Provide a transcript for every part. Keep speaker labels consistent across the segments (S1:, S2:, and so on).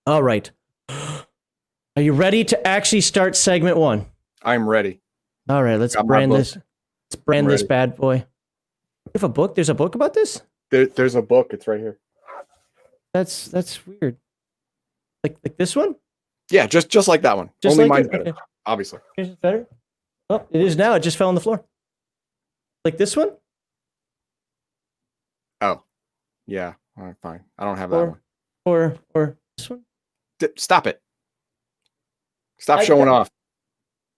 S1: All right. Are you ready to actually start segment 1?
S2: I'm ready.
S1: All right, let's brand this. Let's brand this bad boy. You have a book? There's a book about this?
S2: There's a book. It's right here.
S1: That's weird. Like this one?
S2: Yeah, just like that one.
S1: Just
S2: Only
S1: like
S2: mine's better,
S1: okay.
S2: Obviously.
S1: Yours is better? Oh, it is now. It just fell on the floor. Like this one?
S2: Oh, yeah. All right, fine. I don't have that one.
S1: Or this one?
S2: Stop it. Stop showing off.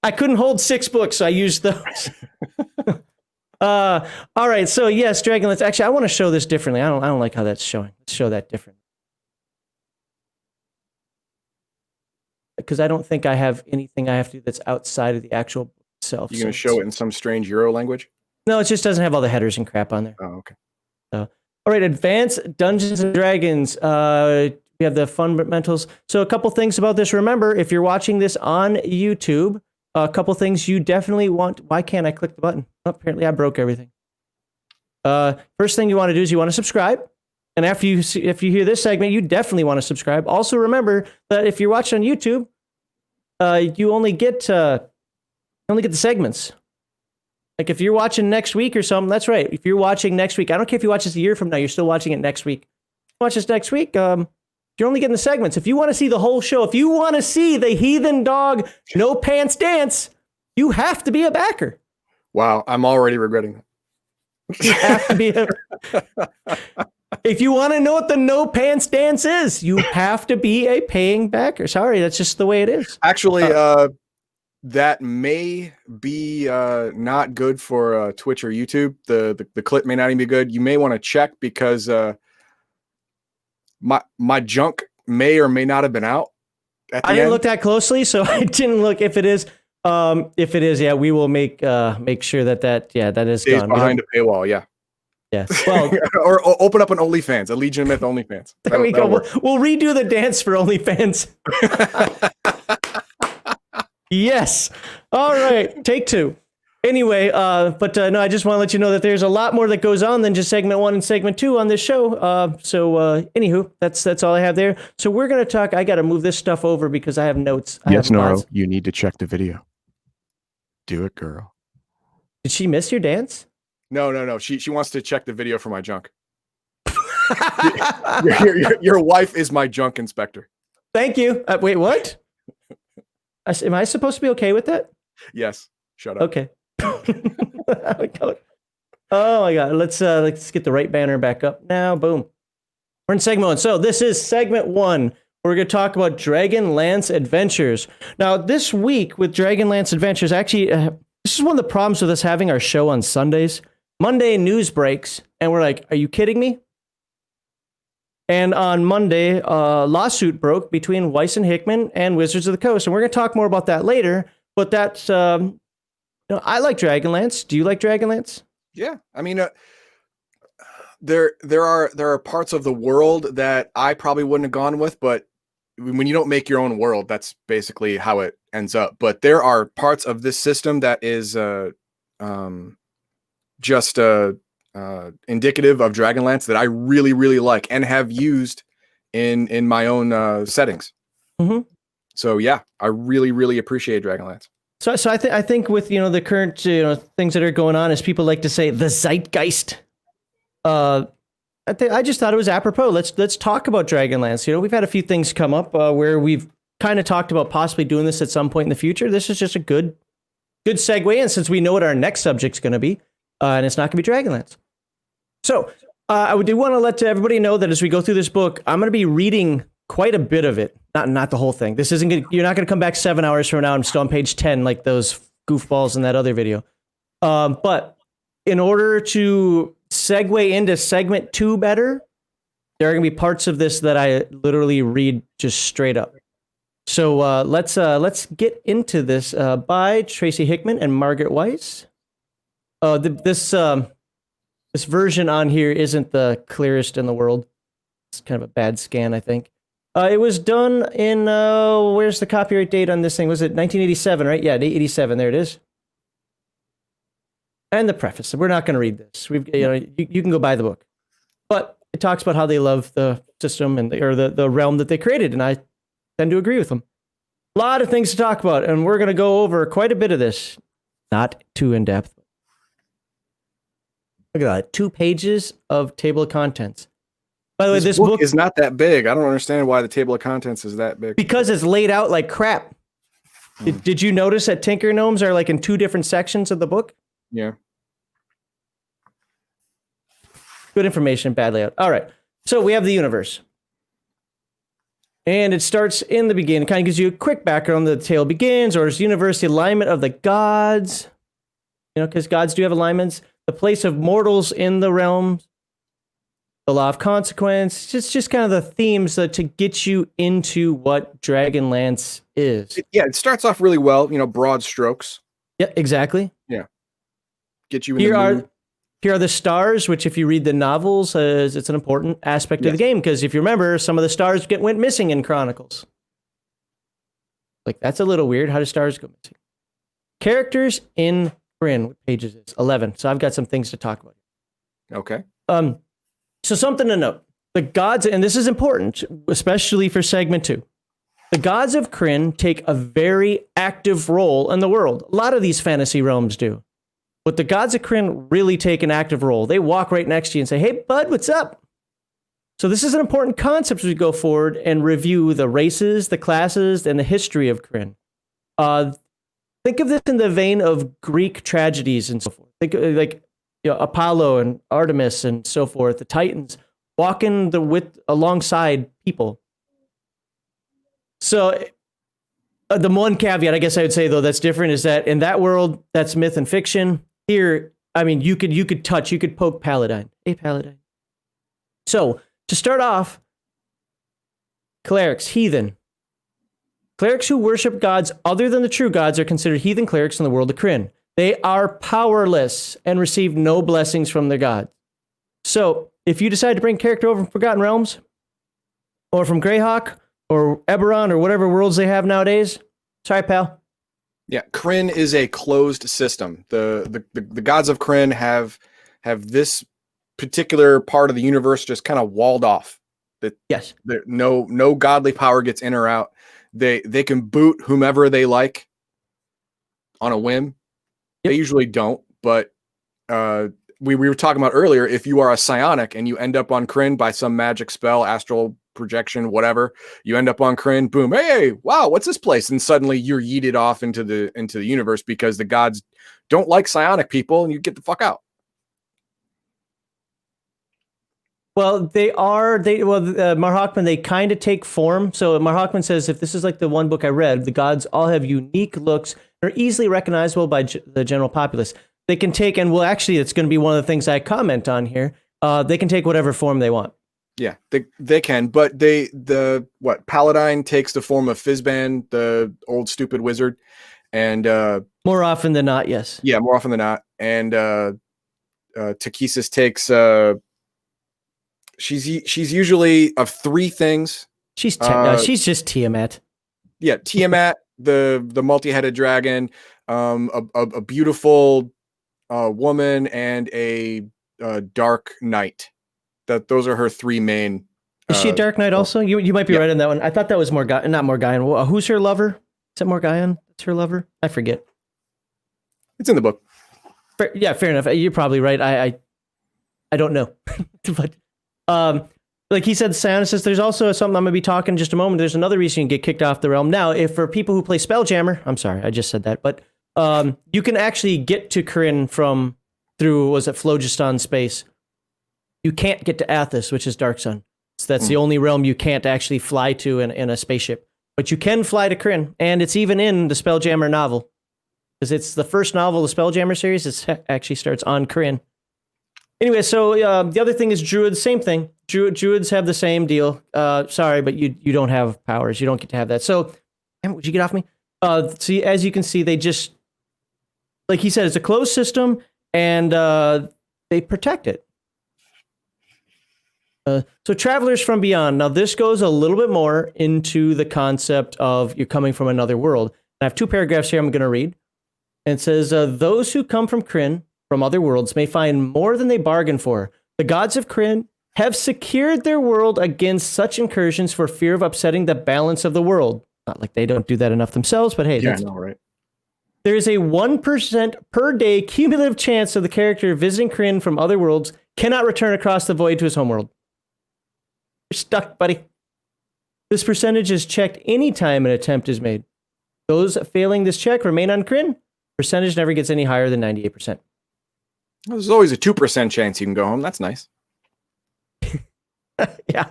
S1: I couldn't hold 6 books, so I used those. All right, so yes, Dragonlance. Actually, I want to show this differently. I don't like how that's showing. Let's show that differently. Because I don't think I have anything I have to do that's outside of the actual book itself.
S2: You're going to show it in some strange Euro language?
S1: No, it just doesn't have all the headers and crap on there.
S2: Oh, okay.
S1: All right, Advanced Dungeons and Dragons. We have the fundamentals. So a couple things about this. Remember, if you're watching this on YouTube, a couple things you definitely want. Why can't I click the button? Oh, apparently I broke everything. First thing you want to do is you want to subscribe. And after if you hear this segment, you definitely want to subscribe. Also, remember that if you're watching on YouTube, you only get the segments. Like if you're watching next week or something, that's right. If you're watching next week, I don't care if you watch this a year from now, you're still watching it next week. Watch this next week. You're only getting the segments. If you want to see the whole show, if you want to see the Heathen Dog No Pants Dance, you have to be a backer.
S2: Wow, I'm already regretting that.
S1: You have to be if you want to know what the No Pants Dance is, you have to be a paying backer. Sorry, that's just the way it is.
S2: Actually, that may be not good for Twitch or YouTube. The clip may not even be good. You may want to check because my junk may or may not have been out.
S1: I didn't look that closely, so I didn't look. If it is, yeah, we will make sure that is
S2: stays
S1: gone
S2: behind a paywall. Yeah.
S1: Yeah. Well,
S2: or open up an OnlyFans, a Legion of Myth OnlyFans.
S1: There we go. We'll redo the dance for OnlyFans. Yes. All right. Take 2. Anyway, no, I just want to let you know that there's a lot more that goes on than just segment 1 and segment 2 on this show. Anywho, that's all I have there. So we're going to talk. I got to move this stuff over because I have notes.
S2: Yes, Noro, you need to check the video. Do it, girl.
S1: Did she miss your dance?
S2: No. She wants to check the video for my junk. Your wife is my junk inspector.
S1: Thank you. Wait, what? Am I supposed to be okay with that?
S2: Yes. Shut up.
S1: Okay. Oh my God. Let's get the right banner back up now. Boom. We're in segment 1. So this is segment 1. We're going to talk about Dragonlance Adventures. Now, this week with Dragonlance Adventures, actually, this is one of the problems with us having our show on Sundays. Monday news breaks, and we're like, are you kidding me? And on Monday, a lawsuit broke between Weiss and Hickman and Wizards of the Coast. And we're going to talk more about that later. But that's, I like Dragonlance. Do you like Dragonlance?
S2: Yeah. I mean, there are parts of the world that I probably wouldn't have gone with, but when you don't make your own world, that's basically how it ends up. But there are parts of this system that is just indicative of Dragonlance that I really, really like and have used in my own settings.
S1: Mm-hmm.
S2: So yeah, I really, really appreciate Dragonlance.
S1: So I think with the current things that are going on, as people like to say, the zeitgeist. I just thought it was apropos. Let's talk about Dragonlance. We've had a few things come up where we've kind of talked about possibly doing this at some point in the future. This is just a good segue, and since we know what our next subject's going to be, and it's not going to be Dragonlance. So I do want to let everybody know that as we go through this book, I'm going to be reading quite a bit of it. Not the whole thing. This isn't good. You're not going to come back 7 hours from now. I'm still on page 10, like those goofballs in that other video. But in order to segue into segment 2 better, there are going to be parts of this that I literally read just straight up. So let's get into this by Tracy Hickman and Margaret Weiss. This version on here isn't the clearest in the world. It's kind of a bad scan, I think. It was done in, where's the copyright date on this thing? Was it 1987, right? Yeah, 87. There it is. And the preface. We're not going to read this. You can go buy the book. But it talks about how they love the system and the realm that they created. And I tend to agree with them. A lot of things to talk about, and we're going to go over quite a bit of this. Not too in depth. Look at that, 2 pages of table of contents. By the way, this book
S2: is not that big. I don't understand why the table of contents is that big.
S1: Because it's laid out like crap. Did you notice that Tinker Gnomes are like in 2 different sections of the book?
S2: Yeah.
S1: Good information, bad layout. All right. So we have the universe. And it starts in the beginning. It kind of gives you a quick background. The tale begins, or is the universe, the alignment of the gods. You know, because gods do have alignments. The place of mortals in the realms. The law of consequence. Just kind of the themes to get you into what Dragonlance is.
S2: It starts off really well, you know, broad strokes.
S1: Yeah, exactly.
S2: Yeah. Get you in the mood.
S1: Here are the stars, which if you read the novels, it's an important aspect of the game, because if you remember, some of the stars went missing in Chronicles. Like, that's a little weird. How do stars go missing? Characters in Crin, what pages is 11. So I've got some things to talk about.
S2: Okay.
S1: So something to note. The gods, and this is important, especially for segment 2. The gods of Crin take a very active role in the world. A lot of these fantasy realms do. But the gods of Crin really take an active role. They walk right next to you and say, hey, bud, what's up? So this is an important concept as we go forward and review the races, the classes, and the history of Crin. Think of this in the vein of Greek tragedies and so forth. Think of, like, you know, Apollo and Artemis and so forth, the Titans, walking alongside people. So the one caveat, I guess I would say, though, that's different is that in that world, that's myth and fiction. Here, I mean, you could poke Paladin. Hey, Paladin. So to start off, clerics, heathen. Clerics who worship gods other than the true gods are considered heathen clerics in the world of Crin. They are powerless and receive no blessings from their gods. So if you decide to bring a character over from Forgotten Realms, or from Greyhawk, or Eberron, or whatever worlds they have nowadays, sorry, pal.
S2: Yeah, Crin is a closed system. The gods of Crin have this particular part of the universe just kind of walled off.
S1: Yes.
S2: No godly power gets in or out. They can boot whomever they like on a whim. Yep. They usually don't, but we were talking about earlier, if you are a psionic and you end up on Crin by some magic spell, astral projection, whatever, you end up on Crin, boom, hey, wow, what's this place? And suddenly you're yeeted off into the universe because the gods don't like psionic people, and you get the fuck out.
S1: Well, Mar Hockman, they kind of take form. So Mar Hockman says, if this is like the one book I read, the gods all have unique looks, are easily recognizable by the general populace. They can take, and well, actually, it's going to be one of the things I comment on here. They can take whatever form they want.
S2: Yeah, they can, but Paladin takes the form of Fizban, the old stupid wizard, and
S1: more often than not, yes.
S2: Yeah, more often than not, and Takesis takes. She's usually of 3 things.
S1: She's just Tiamat.
S2: Yeah, Tiamat, the multi-headed dragon, a beautiful woman, and a dark knight. Those are her 3 main.
S1: Is she a Dark Knight also? You might be right on that one. I thought that was not Morgaion. Who's her lover? Is it Morgaion? That's her lover? I forget.
S2: It's in the book.
S1: Fair enough. You're probably right. I don't know. But like he said, Psionicist, there's also something I'm going to be talking in just a moment. There's another reason you can get kicked off the realm. Now, if for people who play Spelljammer, I'm sorry, I just said that, but you can actually get to Crin through Phlogiston space. You can't get to Athos, which is Dark Sun. So that's the only realm you can't actually fly to in a spaceship. But you can fly to Crin, and it's even in the Spelljammer novel. Because it's the first novel of the Spelljammer series. It actually starts on Crin. Anyway, so the other thing is Druids, same thing. Druids have the same deal. Sorry, but you don't have powers. You don't get to have that. So, would you get off me? See, as you can see, they just, like he said, it's a closed system, and they protect it. So Travelers from Beyond. Now, this goes a little bit more into the concept of you're coming from another world. I have 2 paragraphs here I'm going to read. And it says, those who come from Crin, from other worlds, may find more than they bargain for. The gods of Crin have secured their world against such incursions for fear of upsetting the balance of the world. Not like they don't do that enough themselves, but hey, that's
S2: right.
S1: There is a 1% per day cumulative chance of the character visiting Crin from other worlds cannot return across the void to his homeworld. You're stuck, buddy. This percentage is checked anytime an attempt is made. Those failing this check remain on Crin. Percentage never gets any higher than 98%.
S2: There's always a 2% chance you can go home. That's nice.
S1: Yeah.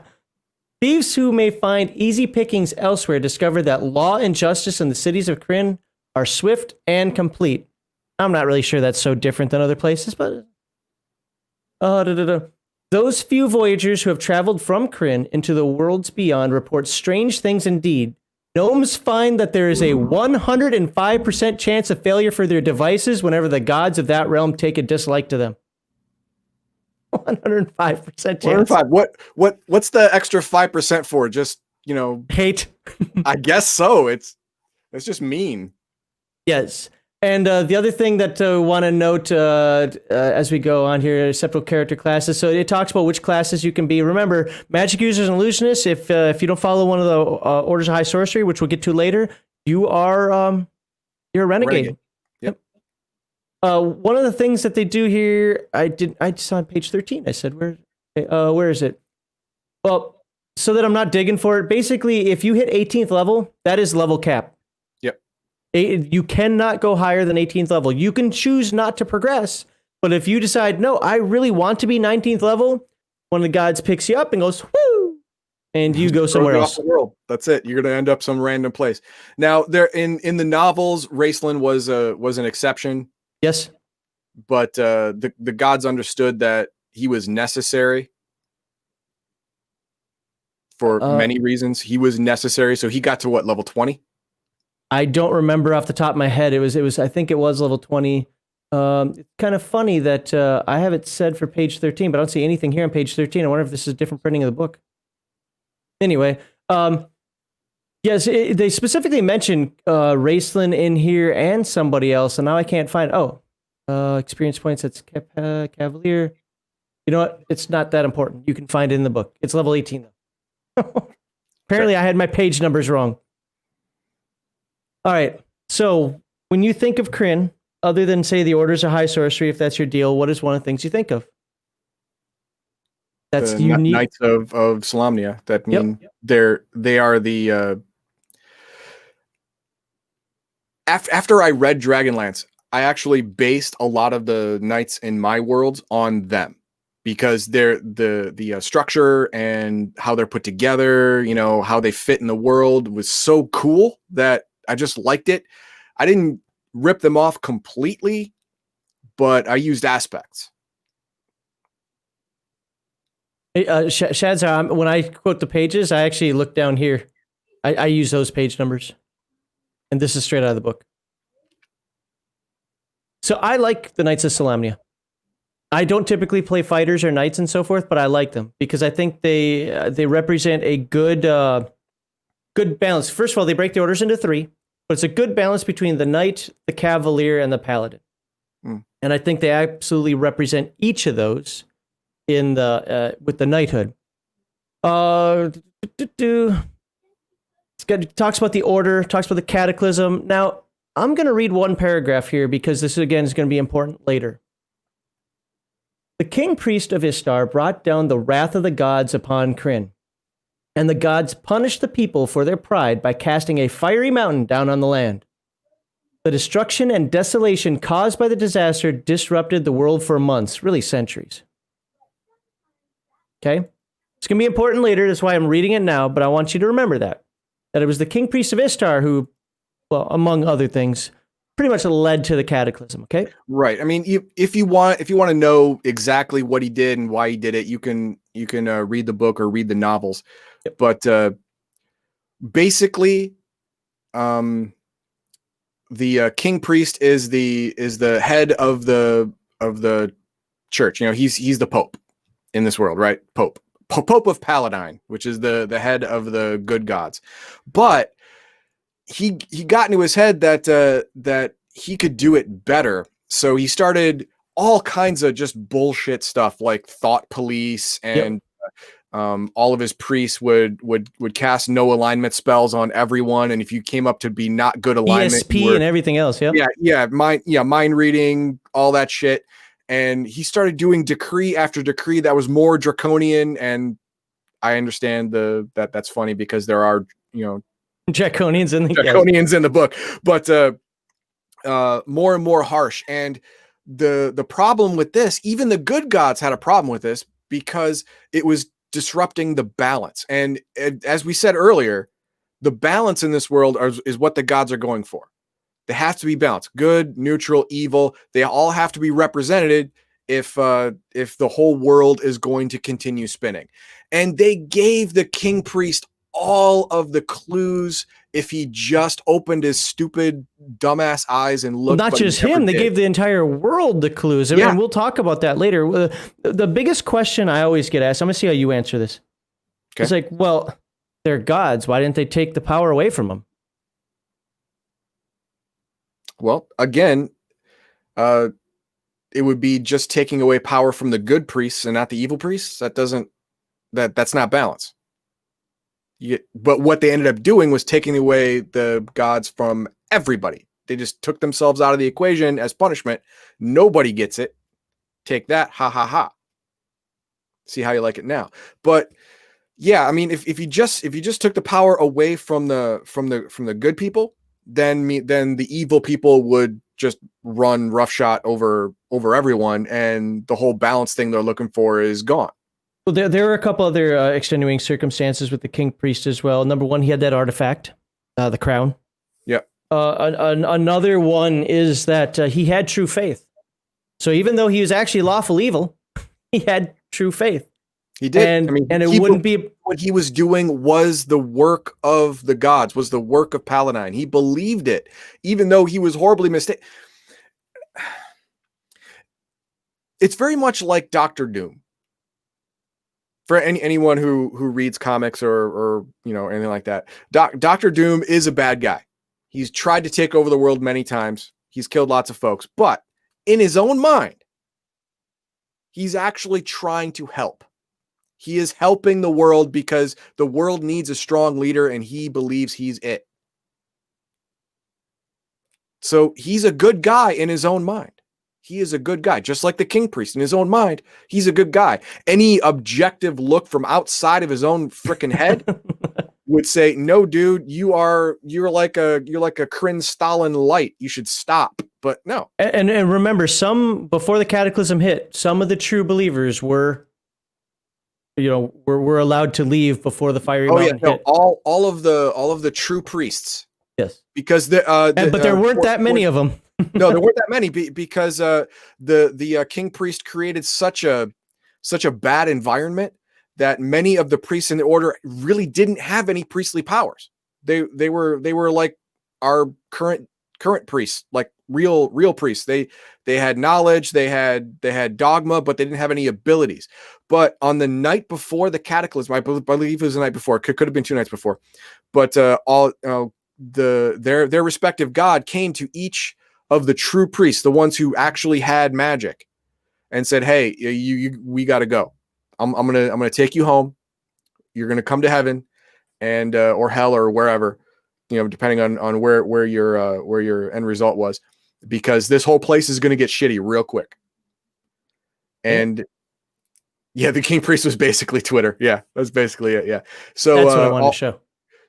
S1: Thieves who may find easy pickings elsewhere discover that law and justice in the cities of Crin are swift and complete. I'm not really sure that's so different than other places, but... Those few voyagers who have traveled from Crin into the worlds beyond report strange things indeed. Gnomes find that there is a 105% chance of failure for their devices whenever the gods of that realm take a dislike to them. 105% chance.
S2: 105. What's the extra 5% for? Just,
S1: hate.
S2: I guess so. It's just mean.
S1: Yes. And the other thing that I want to note as we go on here, separate character classes. So it talks about which classes you can be. Remember, magic users and illusionists, if you don't follow one of the orders of high sorcery, which we'll get to later, you're a renegade.
S2: Yep.
S1: One of the things that they do here, I saw on page 13. I said, where is it? Well, so that I'm not digging for it. Basically, if you hit 18th level, that is level cap. You cannot go higher than 18th level. You can choose not to progress, but if you decide, no, I really want to be 19th level, one of the gods picks you up and goes, whoo, and you go somewhere else.
S2: Off the world. That's it. You're going to end up some random place. Now, there in the novels, Raceland was an exception.
S1: Yes,
S2: but the gods understood that he was necessary for many reasons. He was necessary, so he got to what, level 20?
S1: I don't remember off the top of my head. It was. I think it was level 20. It's kind of funny that I have it said for page 13, but I don't see anything here on page 13. I wonder if this is a different printing of the book. Anyway, yes, they specifically mentioned Raceland in here and somebody else, and now I can't find. Experience points. That's Cavalier. You know what? It's not that important. You can find it in the book. It's level 18 though. Apparently, I had my page numbers wrong. All right, so when you think of Crin, other than, say, the Orders of High Sorcery, if that's your deal, what is one of the things you think of? That's unique.
S2: Knights of Solamnia. That mean they are the... After I read Dragonlance, I actually based a lot of the knights in my worlds on them. Because they're the structure and how they're put together, how they fit in the world was so cool that I just liked it. I didn't rip them off completely, but I used aspects.
S1: Hey, Shadzar, when I quote the pages, I actually look down here. I use those page numbers. And this is straight out of the book. So I like the Knights of Solamnia. I don't typically play fighters or knights and so forth, but I like them because I think they represent a good balance. First of all, they break the orders into 3, but it's a good balance between the knight, the cavalier, and the paladin. And I think they absolutely represent each of those in the with the knighthood. Talks about the order, talks about the cataclysm. Now, I'm going to read one paragraph here because this again is going to be important later. The king priest of Istar brought down the wrath of the gods upon Crin, and the gods punished the people for their pride by casting a fiery mountain down on the land. The destruction and desolation caused by the disaster disrupted the world for months, really centuries. Okay? It's going to be important later, that's why I'm reading it now, but I want you to remember that it was the king priest of Istar who, well, among other things, pretty much led to the cataclysm, okay?
S2: Right. I mean, if you want to know exactly what he did and why he did it, you can read the book or read the novels. Yep. But basically, the king priest is the head of the church. He's the pope in this world, right? Pope of Paladine, which is the head of the good gods. But he got into his head that he could do it better. So he started all kinds of just bullshit stuff like thought police and all of his priests would cast no alignment spells on everyone, and if you came up to be not good alignment,
S1: ESP and everything else.
S2: mind reading, all that shit. And he started doing decree after decree that was more draconian. And I understand that's funny because there are
S1: Draconians
S2: in the book, but more and more harsh. And the problem with this, even the good gods had a problem with this because it was disrupting the balance. And as we said earlier, the balance in this world is what the gods are going for. They have to be balanced: good, neutral, evil. They all have to be represented if the whole world is going to continue spinning. And they gave the king priest all of the clues if he just opened his stupid dumbass eyes and looked.
S1: Not just him, they gave the entire world the clues. I mean, we'll talk about that later. The biggest question I always get asked, I'm gonna see how you answer this. Okay. It's like, well, they're gods. Why didn't they take the power away from them?
S2: Well, again, it would be just taking away power from the good priests and not the evil priests. That's not balance. But what they ended up doing was taking away the gods from everybody. They just took themselves out of the equation as punishment. Nobody gets it. Take that, ha ha ha. See how you like it now. But yeah, I mean, if you just took the power away from the good people, then the evil people would just run roughshod over everyone, and the whole balance thing they're looking for is gone.
S1: Well, there are a couple other extenuating circumstances with the king priest as well. Number one, he had that artifact, the crown.
S2: Yeah.
S1: Another one is that he had true faith. So even though he was actually lawful evil, he had true faith.
S2: He did.
S1: And it wouldn't be
S2: what he was doing was the work of the gods, was the work of Paladine. He believed it, even though he was horribly mistaken. It's very much like Doctor Doom. For anyone who reads comics or anything like that, Doctor Doom is a bad guy. He's tried to take over the world many times. He's killed lots of folks, but in his own mind, he's actually trying to help. He is helping the world because the world needs a strong leader, and he believes he's it. So he's a good guy in his own mind. He is a good guy, just like the king priest in his own mind. He's a good guy. Any objective look from outside of his own freaking head would say, "No, dude, you're like a Crin Stalin light. You should stop." But no.
S1: And remember, before the cataclysm hit, some of the true believers were allowed to leave before the fiery mountain hit.
S2: All of the true priests.
S1: Yes.
S2: Because
S1: but there weren't that many of them.
S2: No, there weren't that many because the king priest created such a bad environment that many of the priests in the order really didn't have any priestly powers. They were like our current priests, like real priests. They had knowledge, they had dogma, but they didn't have any abilities. But on the night before the cataclysm, I believe it was the night before, could have been 2 nights before, but their respective god came to each of the true priests, the ones who actually had magic, and said, "Hey, we got to go. I'm gonna take you home. You're gonna come to heaven, and or hell or wherever, depending on where your end result was, because this whole place is gonna get shitty real quick." And yeah, the king priest was basically Twitter. Yeah, that's basically it. Yeah. So
S1: that's what I wanted to show.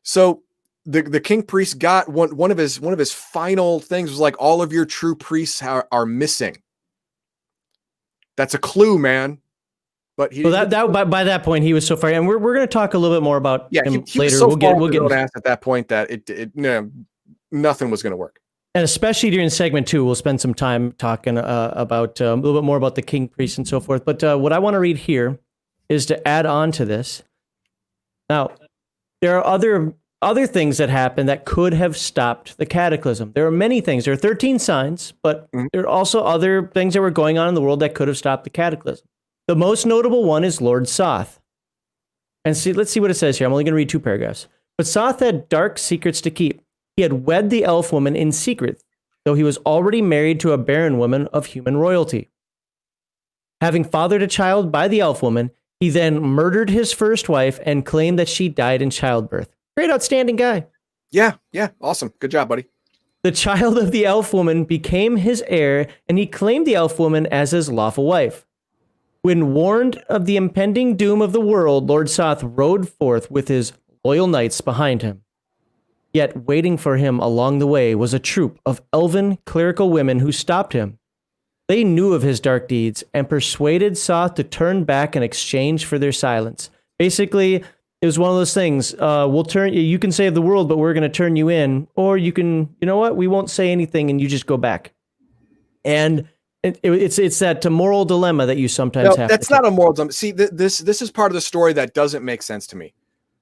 S2: So the king priest got one of his final things was like, all of your true priests are missing. That's a clue, man. But
S1: by that point he was so far, and we're going to talk a little bit more about him
S2: he
S1: later.
S2: Was so
S1: we'll get
S2: ass at that point that nothing was going to work.
S1: And especially during segment 2, we'll spend some time talking about a little bit more about the king priest and so forth. But what I want to read here is to add on to this. Now, there are other things that happen that could have stopped the cataclysm. There are many things. There are 13 signs, but there are also other things that were going on in the world that could have stopped the cataclysm. The most notable one is Lord Soth. And let's see what it says here. I'm only going to read 2 paragraphs. But Soth had dark secrets to keep. He had wed the elf woman in secret, though he was already married to a barren woman of human royalty. Having fathered a child by the elf woman, He then murdered his first wife and claimed that she died in childbirth. Great, outstanding guy.
S2: Yeah, awesome. Good job, buddy.
S1: The child of the elf woman became his heir, and he claimed the elf woman as his lawful wife. When warned of the impending doom of the world, Lord Soth rode forth with his loyal knights behind him. Yet waiting for him along the way was a troop of elven clerical women who stopped him. They knew of his dark deeds and persuaded Soth to turn back in exchange for their silence. Basically, it was one of those things. You can save the world, but we're going to turn you in, or you can, you know what? We won't say anything, and you just go back. And it's that moral dilemma that you sometimes have.
S2: That's not a moral dilemma. See, this is part of the story that doesn't make sense to me.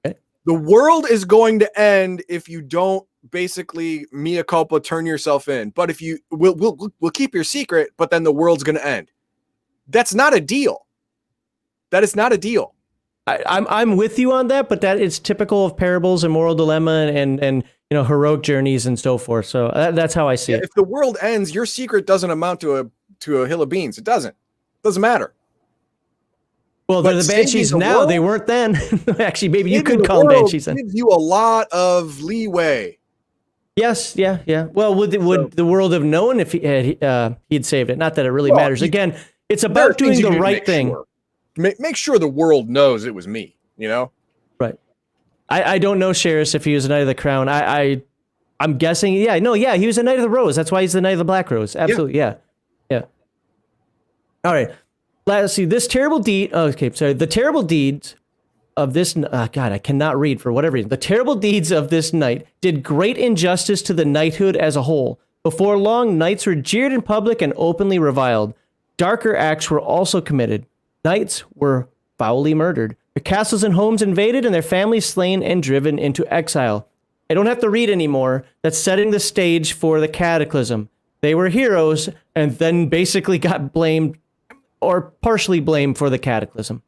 S1: Okay.
S2: The world is going to end if you don't basically mea culpa turn yourself in. But if you we'll keep your secret, but then the world's going to end. That's not a deal. That is not a deal.
S1: I'm with you on that, but that is typical of parables and moral dilemma and heroic journeys and so forth. So that's how I see it.
S2: If the world ends, your secret doesn't amount to a hill of beans. It doesn't domatter.
S1: Well, they're the Banshees now. They weren't then. Actually, maybe you could call them Banshees then.
S2: Gives you a lot of leeway.
S1: Yes, yeah. Well, would the world have known if he'd saved it? Not that it really matters. Again, it's about doing the right thing.
S2: Sure. Make sure the world knows it was me,
S1: Right. I don't know, Sheriff, if he was a Knight of the Crown. I'm guessing, he was a Knight of the Rose. That's why he's the Knight of the Black Rose. Absolutely, yeah. All right. Let's see. This terrible deed. Okay, sorry. The terrible deeds of this. God, I cannot read for whatever reason. The terrible deeds of this knight did great injustice to the knighthood as a whole. Before long, knights were jeered in public and openly reviled. Darker acts were also committed. Knights were foully murdered, their castles and homes invaded, and their families slain and driven into exile. I don't have to read anymore. That's setting the stage for the cataclysm. They were heroes and then basically got blamed or partially blamed for the cataclysm.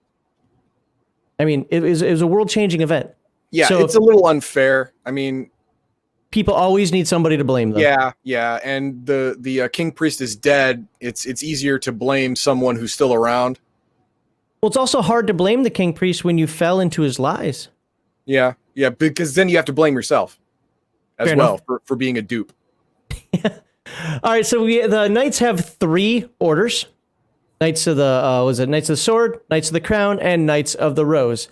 S1: I mean, it was a world-changing event.
S2: Yeah, so it's a little unfair. I mean,
S1: people always need somebody to blame them.
S2: Yeah, and the king priest is dead. It's easier to blame someone who's still around.
S1: Well, it's also hard to blame the king priest when you fell into his lies.
S2: Yeah, because then you have to blame yourself as
S1: Fair
S2: well for being a dupe.
S1: All right, so the knights have 3 orders. Knights of the Knights of the Sword, Knights of the Crown, and Knights of the Rose.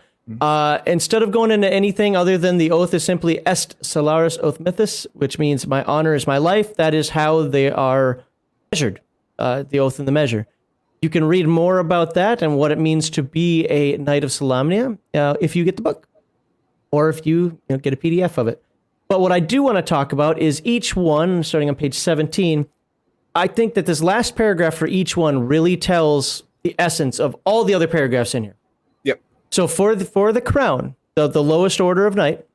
S1: Instead of going into anything other than the oath is simply est salaris oath mythos, which means my honor is my life. That is how they are measured, the oath and the measure. You can read more about that and what it means to be a Knight of Solamnia if you get the book, or if you get a PDF of it. But what I do want to talk about is each one, starting on page 17. I think that this last paragraph for each one really tells the essence of all the other paragraphs in here.
S2: Yep.
S1: So for the crown, the lowest order of knight,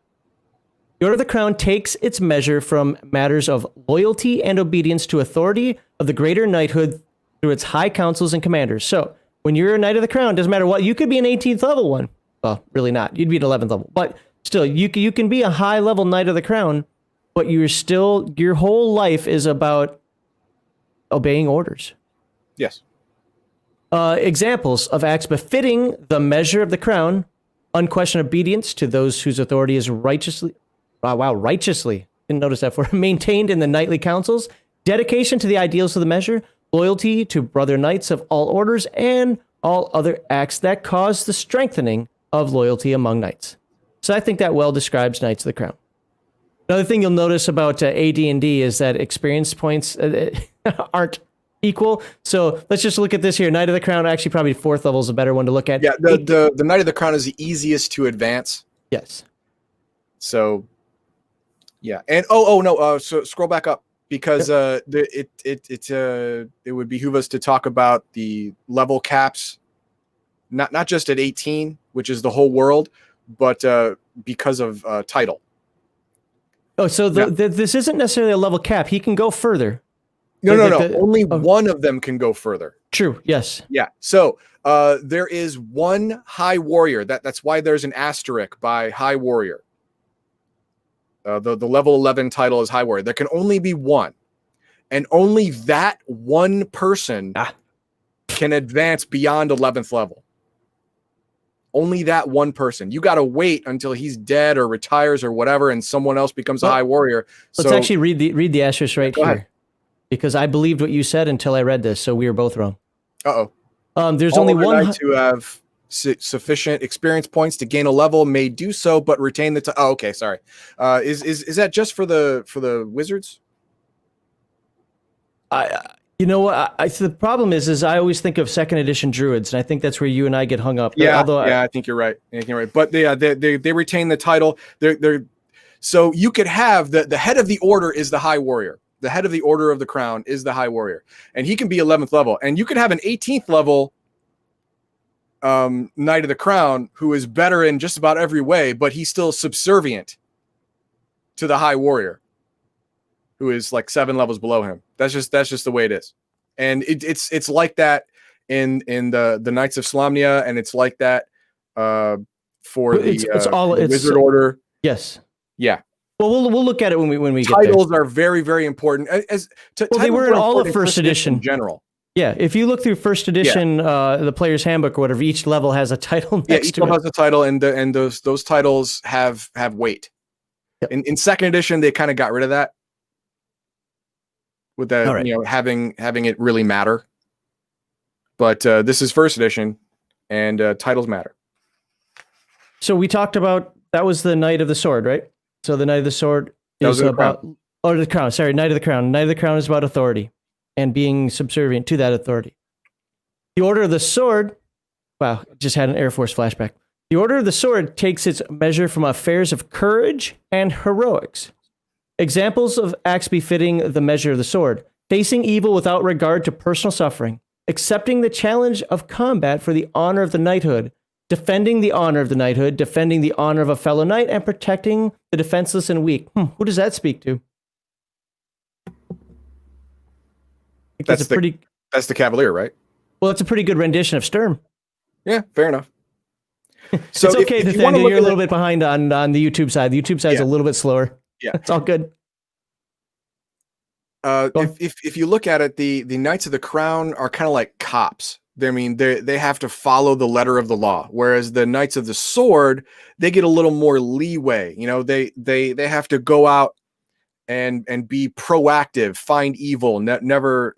S1: the order of the crown takes its measure from matters of loyalty and obedience to authority of the greater knighthood through its high councils and commanders. So when you're a knight of the crown, doesn't matter what, you could be an 18th level one. Well, really not. You'd be an 11th level, but still, you can be a high level knight of the crown, but your whole life is about obeying orders.
S2: Yes.
S1: Examples of acts befitting the measure of the crown: unquestioned obedience to those whose authority is righteously, didn't notice that for, maintained in the knightly councils, dedication to the ideals of the measure, loyalty to brother knights of all orders, and all other acts that cause the strengthening of loyalty among knights. So I think that well describes Knights of the Crown. Another thing you'll notice about AD&D is that experience points aren't equal. So let's just look at this here. Knight of the Crown, actually probably 4th level is a better one to look at.
S2: Yeah, the Knight of the Crown is the easiest to advance.
S1: Yes.
S2: So, yeah. And so scroll back up, because it would behoove us to talk about the level caps, not just at 18, which is the whole world, but because of title.
S1: Oh, so this isn't necessarily a level cap. He can go further.
S2: No. Only one of them can go further.
S1: True. Yes.
S2: Yeah. So there is one high warrior. That's why there's an asterisk by high warrior. The level 11 title is high warrior. There can only be one, and only that one person can advance beyond 11th level. Only that one person. You got to wait until he's dead or retires or whatever, and someone else becomes a high warrior.
S1: Let's actually read the asterisk right here,
S2: ahead.
S1: because I believed what you said until I read this, so we were both wrong. There's
S2: All
S1: only one
S2: knights who have sufficient experience points to gain a level may do so, but retain the. Okay, sorry. Is that just for the wizards?
S1: You know what? The problem is I always think of second edition druids, and I think that's where you and I get hung up.
S2: Yeah, I think you're right. But they retain the title. So you could have the head of the order is the high warrior. The head of the order of the crown is the high warrior, and he can be 11th level. And you could have an 18th level knight of the crown who is better in just about every way, but he's still subservient to the high warrior, who is like 7 levels below him. That's just the way it is. And it's like that in the Knights of Solamnia, and it's like that for the Wizard Order.
S1: Yes.
S2: Yeah.
S1: Well, we'll look at it when we get there.
S2: Titles are very, very important.
S1: They were in all of first edition
S2: in general.
S1: Yeah, if you look through first edition, the player's handbook or whatever, each level has a title next
S2: each level has a title, and those titles have weight. Yep. In second edition, they kind of got rid of that. With that, right. Having it really matter. But this is first edition, and titles matter.
S1: So we talked about, that was the Knight of the Sword, right? So the Knight of the Sword is about... Crown. Oh, the Crown. Sorry, Knight of the Crown. Knight of the Crown is about authority and being subservient to that authority. The Order of the Sword... Wow, just had an Air Force flashback. The Order of the Sword takes its measure from affairs of courage and heroics. Examples of acts befitting the measure of the sword: facing evil without regard to personal suffering, accepting the challenge of combat for the honor of the knighthood, defending the honor of the knighthood, defending the honor of a fellow knight, and protecting the defenseless and weak. Who does that speak to?
S2: That's the Cavalier, right?
S1: Well, it's a pretty good rendition of Sturm.
S2: Yeah, fair enough. So
S1: it's okay, Nathaniel, you're a little bit behind on the YouTube side. The YouTube side is a little bit slower.
S2: Yeah,
S1: it's all good.
S2: If you look at it, the Knights of the Crown are kind of like cops. I mean, they have to follow the letter of the law, whereas the Knights of the sword, they get a little more leeway. You know, they have to go out and be proactive, find evil, never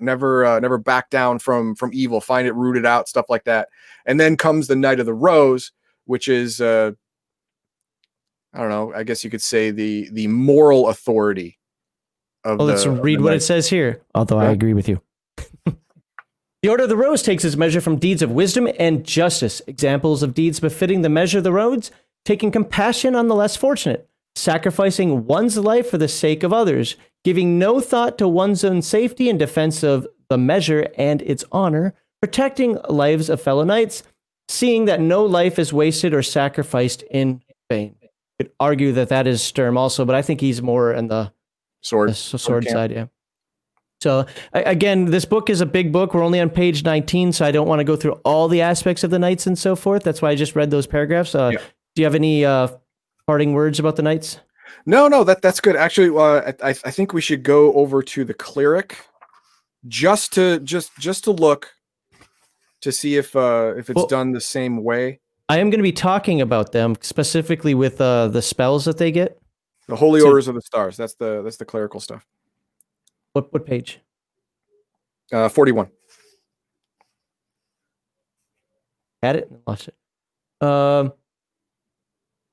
S2: back down from evil, find it rooted out, stuff like that. And then comes the Knight of the Rose, which is I don't know, I guess you could say the moral authority of
S1: let's read what it says here, although I agree with you. The Order of the Rose takes its measure from deeds of wisdom and justice. Examples of deeds befitting the measure of the Rose: taking compassion on the less fortunate, sacrificing one's life for the sake of others, giving no thought to one's own safety in defense of the measure and its honor, protecting lives of fellow knights, seeing that no life is wasted or sacrificed in vain. You could argue that is Sturm also, but I think he's more in the sword side, yeah. So again, this book is a big book. We're only on page 19, so I don't want to go through all the aspects of the knights and so forth. That's why I just read those paragraphs. Do you have any parting words about the knights?
S2: No, that's good. Actually, I think we should go over to the Cleric just to look to see if it's done the same way.
S1: I am going to be talking about them specifically with the spells that they get.
S2: The Holy Orders of the Stars. That's the clerical stuff.
S1: What page?
S2: 41.
S1: Had it? Lost it.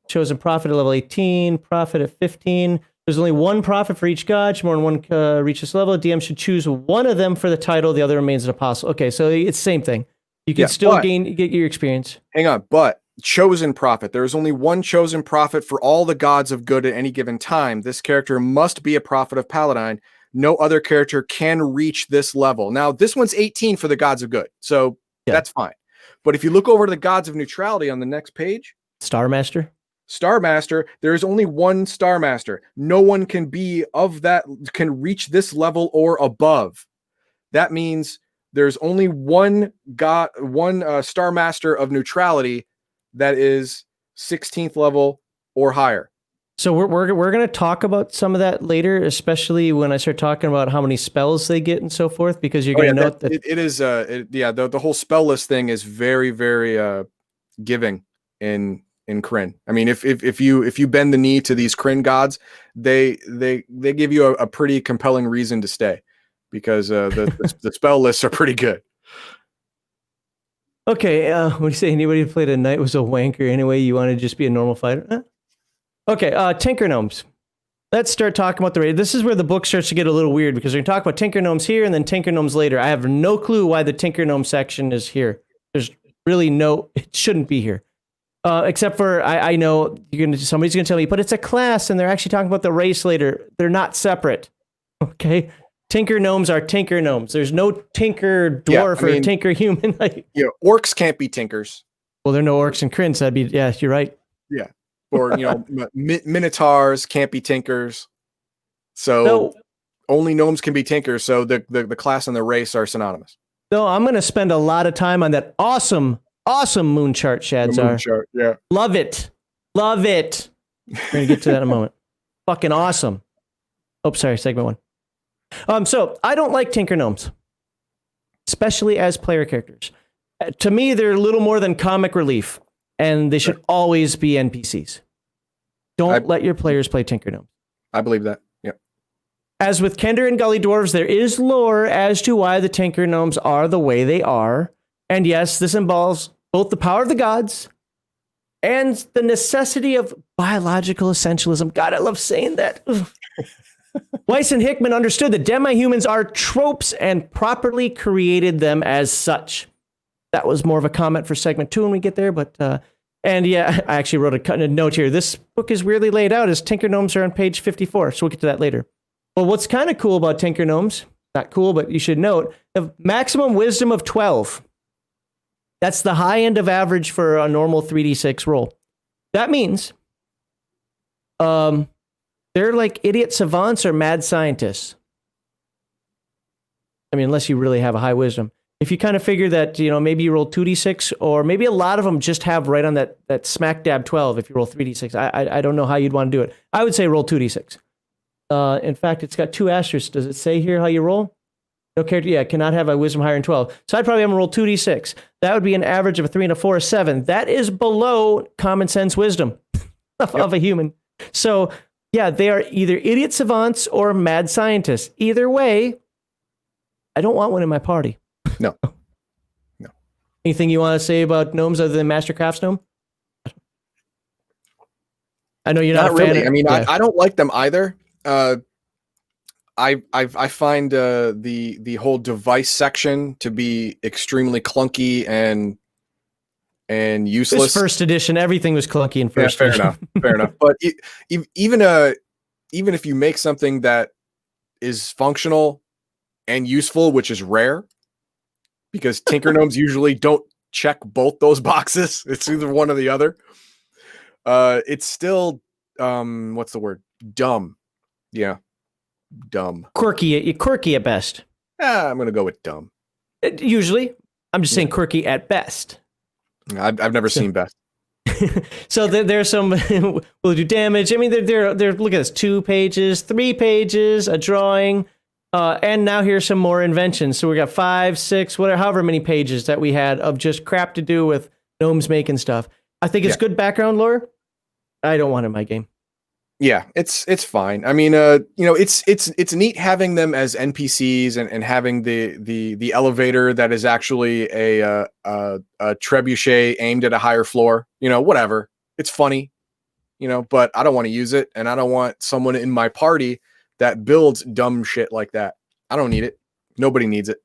S1: Chosen prophet at level 18, prophet at 15. There's only one prophet for each god. More than one reach this level. DM should choose one of them for the title. The other remains an apostle. Okay, so it's the same thing. You can still get your experience.
S2: Hang on, but chosen prophet. There is only one chosen prophet for all the gods of good at any given time. This character must be a prophet of Paladine. No other character can reach this level. Now, this one's 18 for the gods of good, so that's fine. But if you look over to the gods of neutrality on the next page,
S1: Star Master,
S2: there is only one Star Master. No one can reach this level or above. That means there's only one Star Master of neutrality that is 16th level or higher.
S1: So we're going to talk about some of that later, especially when I start talking about how many spells they get and so forth, because you're going to note that
S2: it is the whole spell list thing is very, very giving in Crin. I mean, if you bend the knee to these Crin gods, they give you a pretty compelling reason to stay, because the spell lists are pretty good.
S1: Okay, what do you say? Anybody who played a knight was a wanker anyway? You want to just be a normal fighter? Okay, Tinker Gnomes. Let's start talking about the raid. This is where the book starts to get a little weird, because we're going to talk about Tinker Gnomes here and then Tinker Gnomes later. I have no clue why the Tinker Gnome section is here. There's really it shouldn't be here. Except for, I know somebody's going to tell me, but it's a class and they're actually talking about the race later. They're not separate. Okay? Tinker Gnomes are Tinker Gnomes. There's no Tinker Dwarf or Tinker Human.
S2: Orcs can't be Tinkers.
S1: Well, there are no orcs and Crins. That'd be, yeah, you're right.
S2: Yeah. Or, Minotaurs can't be Tinkers. So only Gnomes can be Tinkers. So the class and the race are synonymous.
S1: So I'm going to spend a lot of time on that awesome moon chart, Shadzar.
S2: Yeah.
S1: Love it. We're going to get to that in a moment. Fucking awesome. Oh, sorry, segment 1. So I don't like Tinker Gnomes, especially as player characters. To me, they're a little more than comic relief, and they should always be NPCs. Don't let your players play Tinker Gnomes.
S2: I believe that. Yeah.
S1: As with Kender and Gully Dwarves, there is lore as to why the Tinker Gnomes are the way they are. And yes, this involves both the power of the gods and the necessity of biological essentialism. God, I love saying that. Weiss and Hickman understood that demi-humans are tropes and properly created them as such. That was more of a comment for segment 2 when we get there, but and yeah, I actually wrote a note here. This book is weirdly laid out as Tinker Gnomes are on page 54, so we'll get to that later. Well, what's kind of cool about Tinker Gnomes, not cool, but you should note, the maximum wisdom of 12. That's the high end of average for a normal 3d6 roll. That means they're like idiot savants or mad scientists. I mean, unless you really have a high wisdom. If you kind of figure that, maybe you roll 2d6, or maybe a lot of them just have right on that smack dab 12 if you roll 3d6. I don't know how you'd want to do it. I would say roll 2d6. In fact, it's got 2 asterisks. Does it say here how you roll? No character, cannot have a wisdom higher than 12. So I'd probably have them roll 2d6. That would be an average of a 3 and a 4, a 7. That is below common sense wisdom of a human. So, yeah, they are either idiot savants or mad scientists. Either way, I don't want one in my party.
S2: No.
S1: Anything you want to say about gnomes other than Master Crafts Gnome? I know you're not a fan.
S2: Really. I mean, I don't like them either. I find the whole device section to be extremely clunky and useless.
S1: This first edition, everything was clunky in first edition.
S2: Fair enough. But even if you make something that is functional and useful, which is rare, because Tinker Gnomes usually don't check both those boxes. It's either one or the other. It's still what's the word? Dumb. Yeah. Dumb.
S1: Quirky at best.
S2: I'm gonna go with dumb.
S1: Usually, I'm just saying quirky at best.
S2: I've never seen best.
S1: So there's some will do damage. I mean, they're look at this: 2 pages, 3 pages, a drawing, and now here's some more inventions. So we got 5, 6, whatever, however many pages that we had of just crap to do with gnomes making stuff. I think it's good background lore. I don't want it in my game.
S2: Yeah, it's fine. I mean, it's neat having them as NPCs and having the elevator that is actually a trebuchet aimed at a higher floor. Whatever. It's funny, but I don't want to use it, and I don't want someone in my party that builds dumb shit like that. I don't need it. Nobody needs it.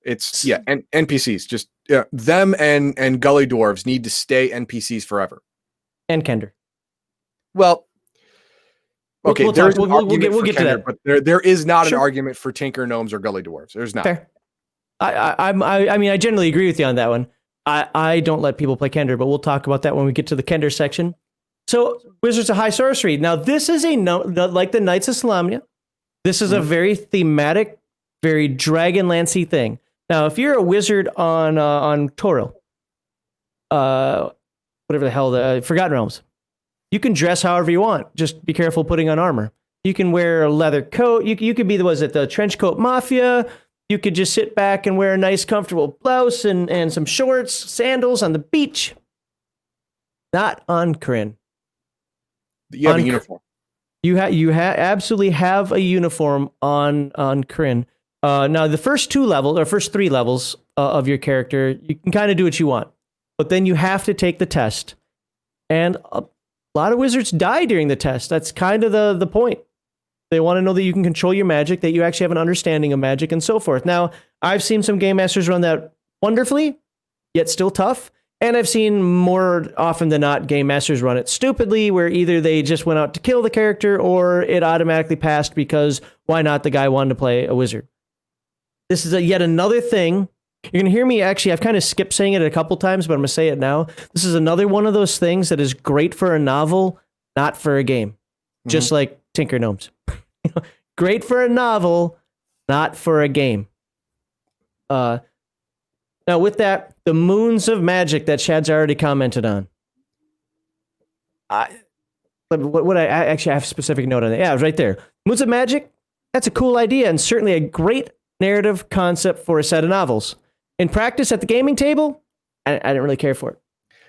S2: It's and NPCs. Just them and Gully Dwarves need to stay NPCs forever.
S1: And Kender.
S2: Well, okay,
S1: we'll get to that.
S2: But there is not an argument for Tinker Gnomes or Gully Dwarves. There's not.
S1: Fair. I mean, I generally agree with you on that one. I don't let people play Kender, but we'll talk about that when we get to the Kender section. So, Wizards of High Sorcery. Now, this is like the Knights of Solamnia. This is a very thematic, very Dragonlance-y thing. Now, if you're a wizard on Toril, whatever the hell, the Forgotten Realms, you can dress however you want. Just be careful putting on armor. You can wear a leather coat. You could be the trench coat mafia. You could just sit back and wear a nice, comfortable blouse and some shorts, sandals on the beach. Not on Crin.
S2: You have a
S1: On
S2: uniform.
S1: You absolutely have a uniform on Crin. Now the first 2 levels or first 3 levels of your character, you can kind of do what you want, but then you have to take the test, and a lot of wizards die during the test. That's kind of the point. They want to know that you can control your magic, that you actually have an understanding of magic, and so forth. Now, I've seen some game masters run that wonderfully, yet still tough. And I've seen more often than not game masters run it stupidly, where either they just went out to kill the character or it automatically passed because why not? The guy wanted to play a wizard. This is yet another thing. You're going to hear me actually, I've kind of skipped saying it a couple times, but I'm going to say it now. This is another one of those things that is great for a novel, not for a game. Just like Tinker Gnomes. Great for a novel, not for a game. Now, with that, the moons of magic that Shad's already commented on. What I actually have a specific note on it. Yeah, it was right there. Moons of magic, that's a cool idea and certainly a great narrative concept for a set of novels. In practice at the gaming table, I didn't really care for it.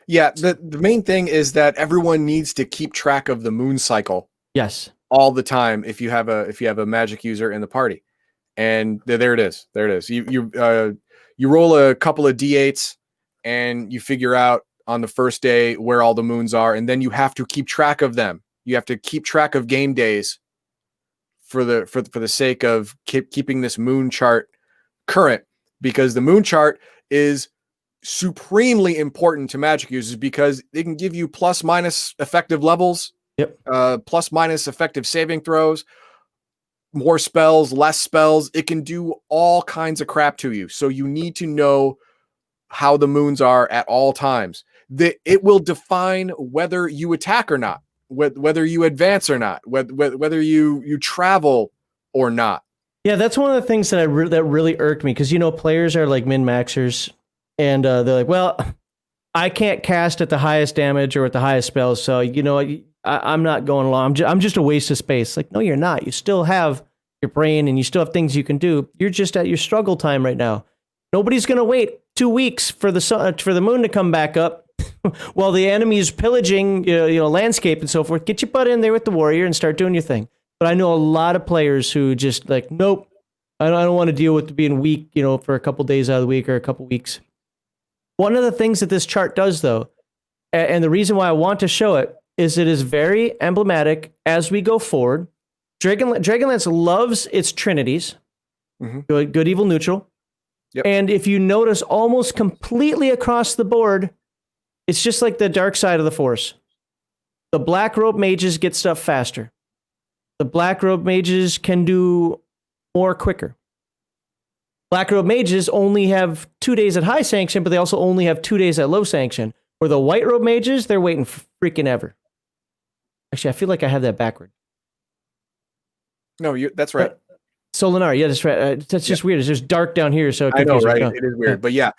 S2: Yeah, the main thing is that everyone needs to keep track of the moon cycle.
S1: Yes.
S2: All the time if you have a magic user in the party. And there it is. There it is. You roll a couple of d8s and you figure out on the first day where all the moons are, and then you have to keep track of them. You have to keep track of game days for the sake of keeping this moon chart current, because the moon chart is supremely important to magic users because they can give you plus minus effective levels.
S1: Yep.
S2: Plus minus effective saving throws, more spells, less spells. It can do all kinds of crap to you. So you need to know how the moons are at all times. It will define whether you attack or not, whether you advance or not, whether you travel or not.
S1: Yeah, that's one of the things that that really irked me, because players are like min-maxers, and they're like, well, I can't cast at the highest damage or at the highest spells, so I'm not going along. I'm just a waste of space. Like, no, you're not. You still have your brain and you still have things you can do. You're just at your struggle time right now. Nobody's going to wait 2 weeks for the moon to come back up while the enemy is pillaging landscape and so forth. Get your butt in there with the warrior and start doing your thing. But I know a lot of players who just like, nope, I don't want to deal with being weak, for a couple days out of the week or a couple weeks. One of the things that this chart does, though, and the reason why I want to show it is very emblematic as we go forward. Dragonlance loves its trinities, good, evil, neutral.
S2: Yep.
S1: And if you notice, almost completely across the board, it's just like the dark side of the Force. The black robe mages get stuff faster. The black robe mages can do more quicker. Black robe mages only have 2 days at high sanction, but they also only have 2 days at low sanction. Where the white robe mages, they're waiting freaking ever. Actually, I feel like I have that backward.
S2: No, that's right.
S1: Solinar, yeah, that's right. That's just weird. It's just dark down here, so
S2: I know, right? It is weird, but yeah.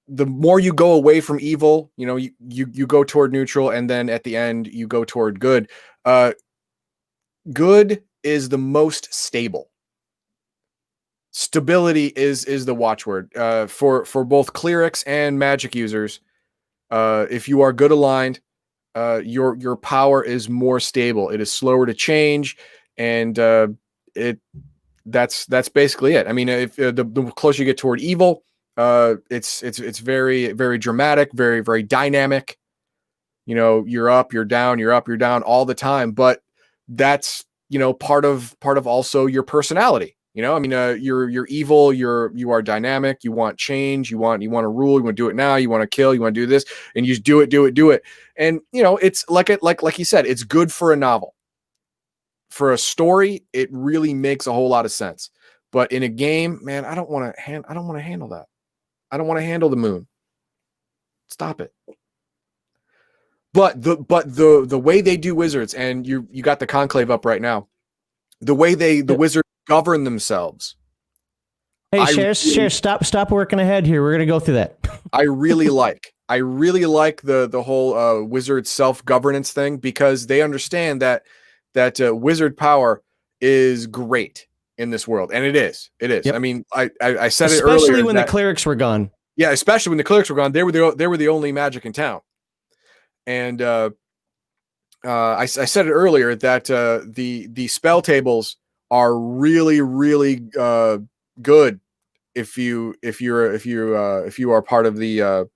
S2: The more you go away from evil, you go toward neutral, and then at the end you go toward good. Good is the most stable. Stability is the watchword for both clerics and magic users. If you are good aligned, your power is more stable. It is slower to change, and that's basically it. I mean, if the closer you get toward evil, it's very, very dramatic, very, very dynamic. You're up, you're down, you're up, you're down all the time. But that's part of also your personality. You're evil, you are dynamic, you want change, you want to rule, you want to do it now, you want to kill, you want to do this, and you just do it. And it's like you said, it's good for a novel. For a story, it really makes a whole lot of sense. But in a game, man, I don't want to handle that. I don't want to handle the moon. Stop it. But the way they do wizards, and you got the conclave up right now, the way the wizards govern themselves.
S1: Hey, Share, stop working ahead here. We're gonna go through that.
S2: I really like the whole wizard self-governance thing, because they understand that wizard power is great in this world, and it is.
S1: Yep.
S2: I mean, I said
S1: especially
S2: it earlier,
S1: when the clerics were gone.
S2: Yeah, especially when the clerics were gone, they were the only magic in town. And I said it earlier that the spell tables are really good if you are part of the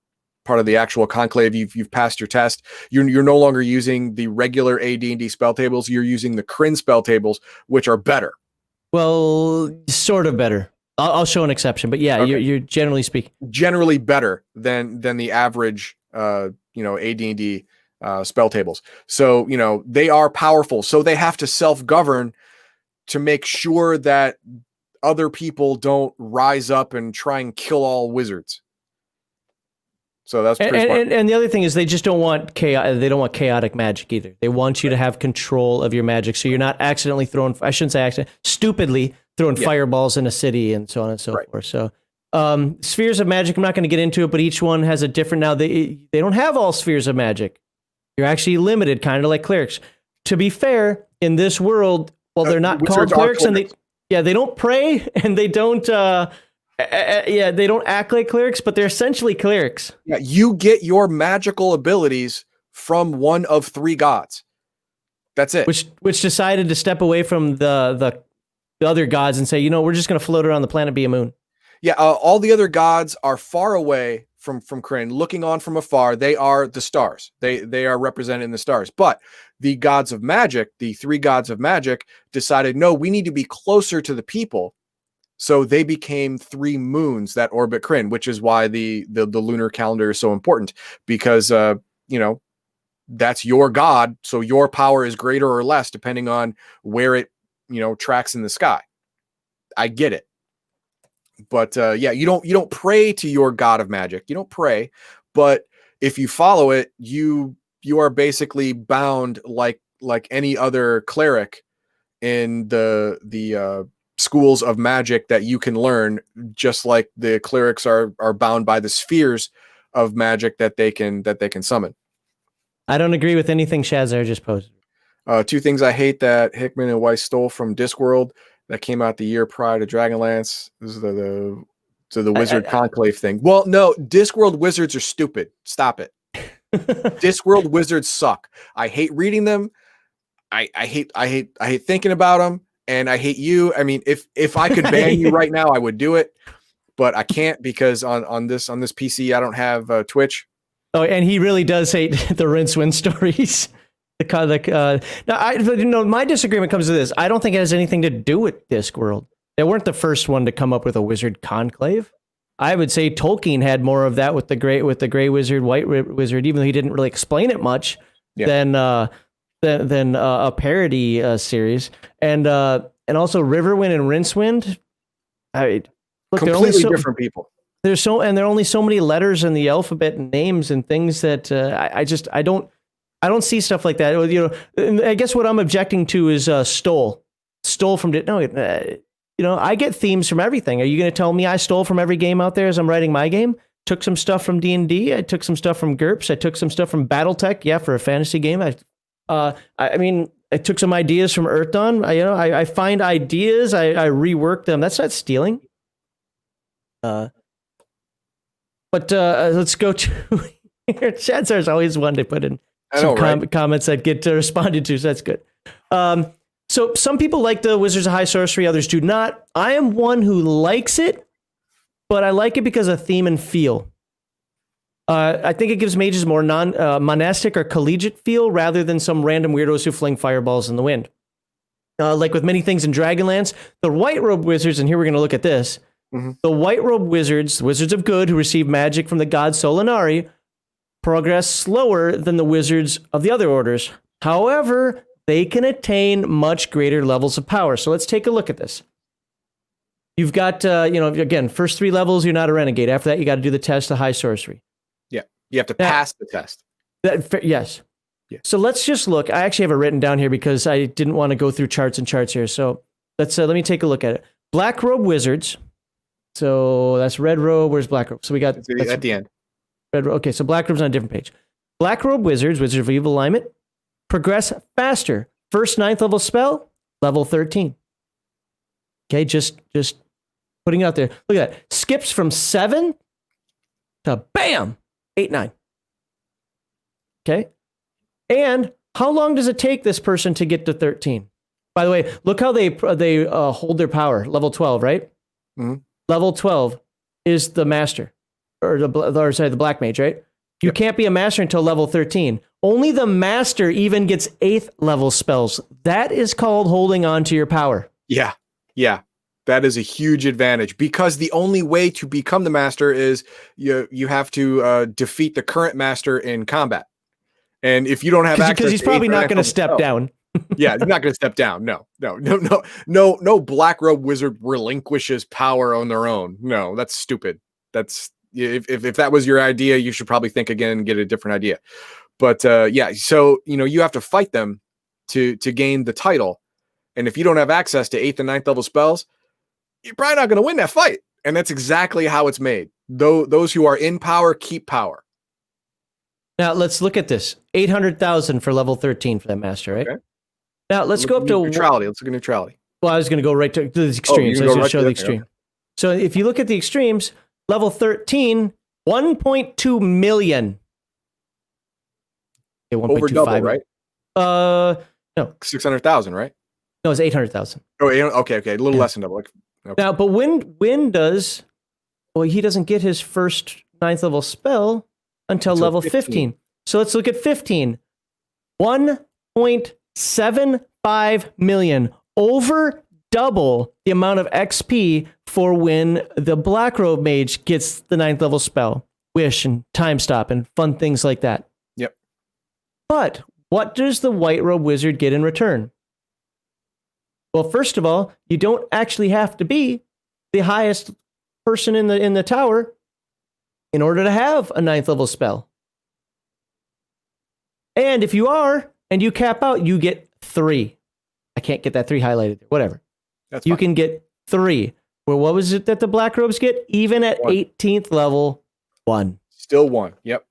S2: actual conclave. You've passed your test. You're no longer using the regular AD&D spell tables. You're using the Crin spell tables, which are better.
S1: Well, sort of better. I'll show an exception, but yeah,
S2: Okay.
S1: you're generally speaking
S2: Generally better than the average AD&D spell tables. So they are powerful. So they have to self-govern to make sure that other people don't rise up and try and kill all wizards. So that's pretty smart.
S1: And the other thing is they just don't want chaos. They don't want chaotic magic either. They want you to have control of your magic, so you're not accidentally throwing. I shouldn't say accident. Stupidly throwing fireballs in a city and so on and so forth. So spheres of magic. I'm not going to get into it, but each one has a different. Now they don't have all spheres of magic. You're actually limited, kind of like clerics. To be fair, in this world, well, they're not called clerics, and they don't pray and they don't. They don't act like clerics, but they're essentially clerics.
S2: Yeah, you get your magical abilities from one of three gods. That's it.
S1: Which decided to step away from the other gods and say, we're just going to float around the planet, be a moon.
S2: Yeah, all the other gods are far away from Crin, looking on from afar. They are the stars. They are represented in the stars. But the gods of magic, the three gods of magic, decided, no, we need to be closer to the people. So they became three moons that orbit Crin, which is why the lunar calendar is so important, because that's your god, so your power is greater or less depending on where it tracks in the sky. I get it, but you don't pray to your god of magic. You don't pray, but if you follow it, you are basically bound like any other cleric in the schools of magic that you can learn, just like the clerics are bound by the spheres of magic that they can summon.
S1: I don't agree with anything Shazar just posted.
S2: Two things I hate that Hickman and Weiss stole from Discworld that came out the year prior to Dragonlance. This is the Wizard Conclave thing. Well, no, Discworld wizards are stupid. Stop it. Discworld wizards suck. I hate reading them. I hate thinking about them. And I hate you. I mean, if I could ban you right now, I would do it, but I can't because on this PC I don't have Twitch.
S1: Oh, and he really does hate the Rincewind stories. My disagreement comes to this. I don't think it has anything to do with Discworld. They weren't the first one to come up with a wizard conclave. I would say Tolkien had more of that with the gray wizard, white wizard, even though he didn't really explain it much. Than a parody series, and also Riverwind and Rincewind.
S2: Completely different people.
S1: There are only so many letters in the alphabet and names and things that I don't see stuff like that. I guess what I'm objecting to is stole from I get themes from everything. Are you going to tell me I stole from every game out there as I'm writing my game? Took some stuff from D&D. I took some stuff from GURPS. I took some stuff from BattleTech. Yeah, for a fantasy game. I took some ideas from Earthdawn. I find ideas. I rework them. That's not stealing. But let's go to Shadzar's always one to put in some comments that get responded to. So that's good. So some people like the Wizards of High Sorcery. Others do not. I am one who likes it, but I like it because of theme and feel. I think it gives mages more monastic or collegiate feel rather than some random weirdos who fling fireballs in the wind. Like with many things in Dragonlance, the White Robe Wizards, and here we're going to look at this, the White Robe Wizards, the Wizards of Good who receive magic from the god Solinari, progress slower than the Wizards of the other orders. However, they can attain much greater levels of power. So let's take a look at this. You've got, again, first 3 levels, you're not a renegade. After that, you got to do the test of High Sorcery.
S2: You have to pass the test.
S1: Yes. Yeah. So let's just look. I actually have it written down here because I didn't want to go through charts and charts here. So let me take a look at it. Black Robe Wizards. So that's Red Robe. Where's Black Robe? So we got
S2: at the end.
S1: Red Robe. Okay, so Black Robe's on a different page. Black Robe Wizards, Wizards of Evil Alignment, progress faster. First 9th level spell, level 13. Okay, just putting it out there. Look at that. Skips from 7 to bam, 8-9. Okay. And how long does it take this person to get to 13? By the way, look how they hold their power. Level 12, right?
S2: Mm-hmm.
S1: Level 12 is the master, or the black mage, right? You can't be a master until level 13. Only the master even gets 8th level spells. That is called holding on to your power.
S2: Yeah. Yeah. That is a huge advantage, because the only way to become the master is you have to defeat the current master in combat. And if you don't have access,
S1: because he's probably not going to step down.
S2: Yeah, he's not going to step down. No black robe wizard relinquishes power on their own. No, that's stupid. That's if that was your idea, you should probably think again and get a different idea. But yeah, so you have to fight them to gain the title. And if you don't have access to 8th and 9th level spells, you're probably not going to win that fight. And that's exactly how it's made. Those who are in power keep power.
S1: Now let's look at this. 800,000 for level 13 for that master, right?
S2: Okay.
S1: Now let's go up to
S2: neutrality. Let's look at neutrality.
S1: Well, I was going to go right to the extremes. I was going to show the extreme. Okay. So if you look at the extremes, level 13, 1.2 million. Okay,
S2: over double, right?
S1: No.
S2: 600,000, right?
S1: No, it's 800,000.
S2: Oh, okay. A little less than double. Okay.
S1: Now, but when does... Well, he doesn't get his first 9th level spell until level 15. So let's look at 15. 1.75 million. Over double the amount of XP for when the Black Robe Mage gets the 9th level spell. Wish and Time Stop and fun things like that.
S2: Yep.
S1: But what does the White Robe Wizard get in return? Well, first of all, you don't actually have to be the highest person in the tower in order to have a 9th level spell. And if you are, and you cap out, you get 3. I can't get that 3 highlighted there. Whatever.
S2: That's
S1: you
S2: fine.
S1: can get 3. Well, what was it that the Black Robes get? Even at
S2: 1.
S1: 18th level, 1.
S2: Still 1. Yep.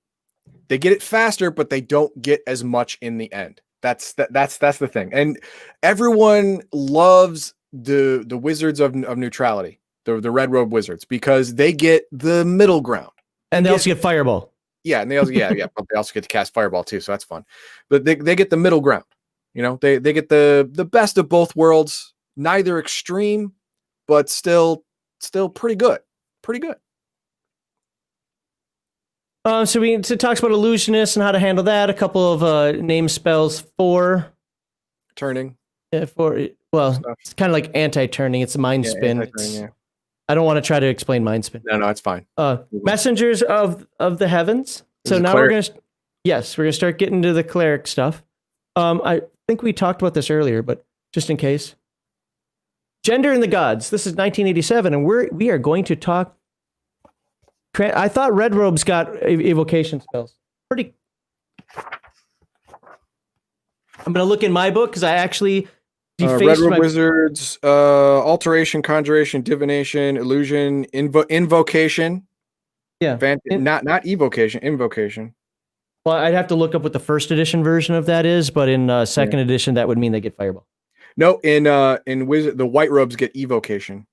S2: They get it faster, but they don't get as much in the end. That's the thing. And everyone loves the wizards of neutrality, the red robe wizards, because they get the middle ground.
S1: And they also get Fireball.
S2: Yeah, and they also but they also get to cast Fireball too, so that's fun. But they get the middle ground. They get the best of both worlds, neither extreme, but still pretty good. Pretty good.
S1: So it talks about illusionists and how to handle that. A couple of name spells for
S2: turning.
S1: It's kind of like anti-turning. It's a mind spin.
S2: Yeah.
S1: I don't want to try to explain mind spin.
S2: No, it's fine.
S1: Messengers of the heavens. So now we're gonna start getting to the cleric stuff. I think we talked about this earlier, but just in case. Gender and the Gods. This is 1987, and we are going to talk. I thought Red Robes got evocation spells. I'm going to look in my book because I actually defaced
S2: Red Robe Wizards, alteration, conjuration, divination, illusion, invocation.
S1: Yeah.
S2: Not evocation, invocation.
S1: Well, I'd have to look up what the first edition version of that is, but in second edition, that would mean they get Fireball.
S2: No, in Wizard, the White Robes get evocation.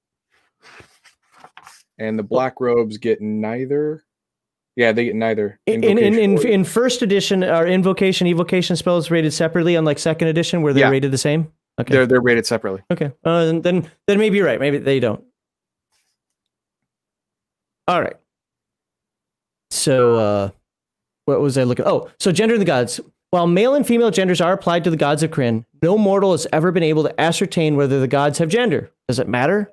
S2: And the Black Robes get neither. Yeah, they get neither.
S1: In first edition, are invocation, evocation spells rated separately, unlike second edition, where they're rated the same? Okay.
S2: They're rated separately.
S1: Okay. Then maybe you're right. Maybe they don't. All right. So, what was I looking? Oh, so gender in the gods. While male and female genders are applied to the gods of Crin, no mortal has ever been able to ascertain whether the gods have gender. Does it matter?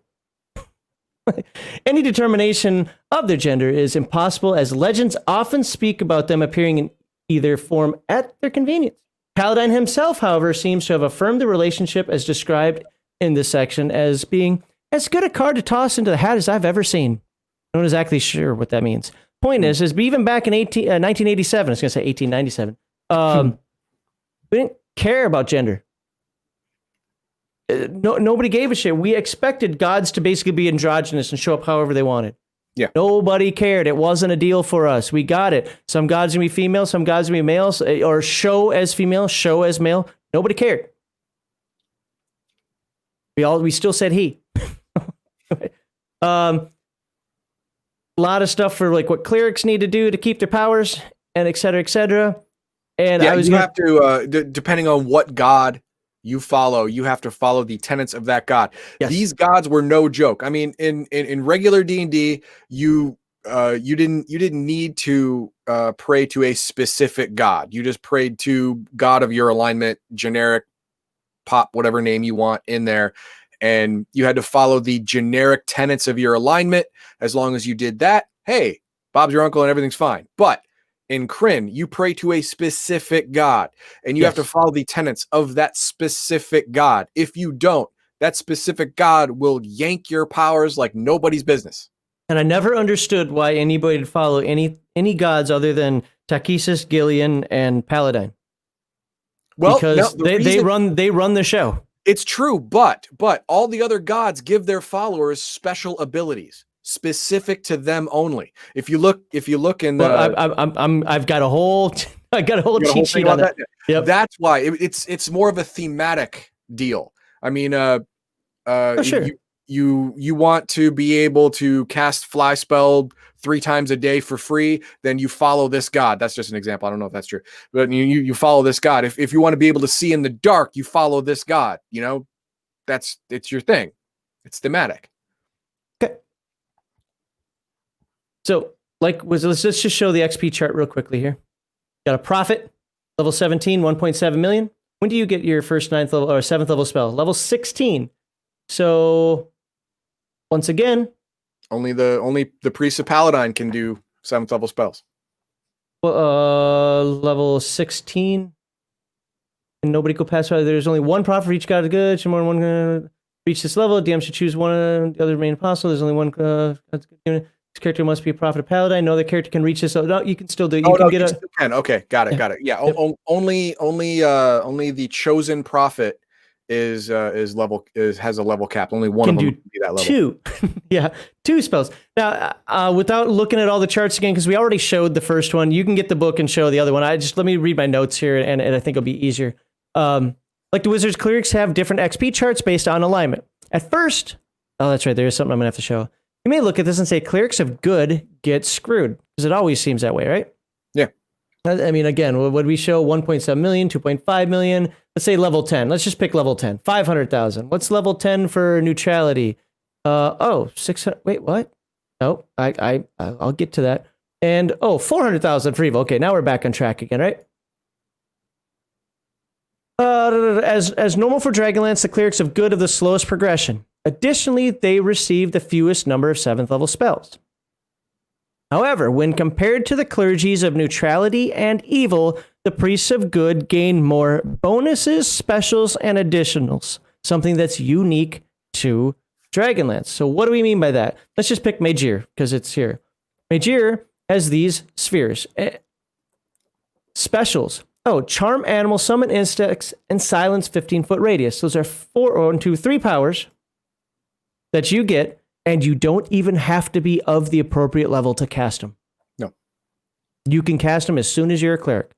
S1: Any determination of their gender is impossible, as legends often speak about them appearing in either form at their convenience. Paladin himself, however, seems to have affirmed the relationship as described in this section as being as good a card to toss into the hat as I've ever seen. I'm not exactly sure what that means. Point is even back in 1987, I was going to say 1897, we didn't care about gender. Nobody gave a shit. We expected gods to basically be androgynous and show up however they wanted.
S2: Yeah.
S1: Nobody cared. It wasn't a deal for us. We got it. Some gods are going to be female, some gods are going to be males, or show as female, show as male. Nobody cared. We still said he. A lot of stuff for like what clerics need to do to keep their powers, and et cetera, et cetera. And
S2: Yeah,
S1: I was
S2: you have to, depending on what god you follow, you have to follow the tenets of that god.
S1: Yes.
S2: These gods were no joke. I mean, in regular D&D, you didn't need to pray to a specific god. You just prayed to god of your alignment, generic, pop whatever name you want in there, and you had to follow the generic tenets of your alignment. As long as you did that, hey, Bob's your uncle and everything's fine. But in Crin, you pray to a specific god, and you have to follow the tenets of that specific god. If you don't, that specific god will yank your powers like nobody's business.
S1: And I never understood why anybody would follow any gods other than Takesis, Gillian, and Paladine.
S2: Well,
S1: because they run the show.
S2: It's true, but all the other gods give their followers special abilities specific to them only. If you look in the,
S1: I've got a whole cheat sheet on that. Yep.
S2: That's why it's more of a thematic deal. I mean,
S1: sure.
S2: You want to be able to cast fly spell 3 times a day for free, then you follow this god. That's just an example. I don't know if that's true, but you follow this god. If you want to be able to see in the dark, you follow this god. You know, it's your thing. It's thematic.
S1: Okay. So, let's just show the XP chart real quickly here. Got a prophet, level 17, 1.7 million. When do you get your first 9th level or 7th level spell? Level 16. So, once again,
S2: only the priest of Paladine can do 7th level spells.
S1: Level 16, and nobody go past. There's only one prophet for each god of good. Should more than one reach this level, DM should choose one of the other main apostle. There's only one. This character must be a prophet of Paladine. No other character can reach this. No, you can still do it. You
S2: can. Okay, got it. Yeah, only the chosen prophet has a level cap. Only one of them can be that level.
S1: 2. Yeah, 2 spells. Now, without looking at all the charts again, because we already showed the first one, you can get the book and show the other one. Let me read my notes here, and I think it'll be easier. Like the Wizards, clerics have different XP charts based on alignment. At first, that's right, there's something I'm gonna have to show. You may look at this and say clerics of good get screwed, because it always seems that way, right?
S2: Yeah.
S1: I mean, again, what would we show? 1.7 million, 2.5 million. Let's say level 10. Let's just pick level 10. 500,000. What's level 10 for neutrality? 600. Wait, what? No, I'll get to that. And 400,000 for evil. Okay, now we're back on track again, right? As normal for Dragonlance, the clerics of good have the slowest progression. Additionally, they receive the fewest number of 7th level spells. However, when compared to the clergies of neutrality and evil, the priests of good gain more bonuses, specials, and additionals, something that's unique to Dragonlance. So what do we mean by that? Let's just pick Magir, because it's here. Magir has these spheres. Specials. Charm animal, summon insects, and silence 15-foot radius. Those are 3 powers that you get, and you don't even have to be of the appropriate level to cast them.
S2: No.
S1: You can cast them as soon as you're a cleric.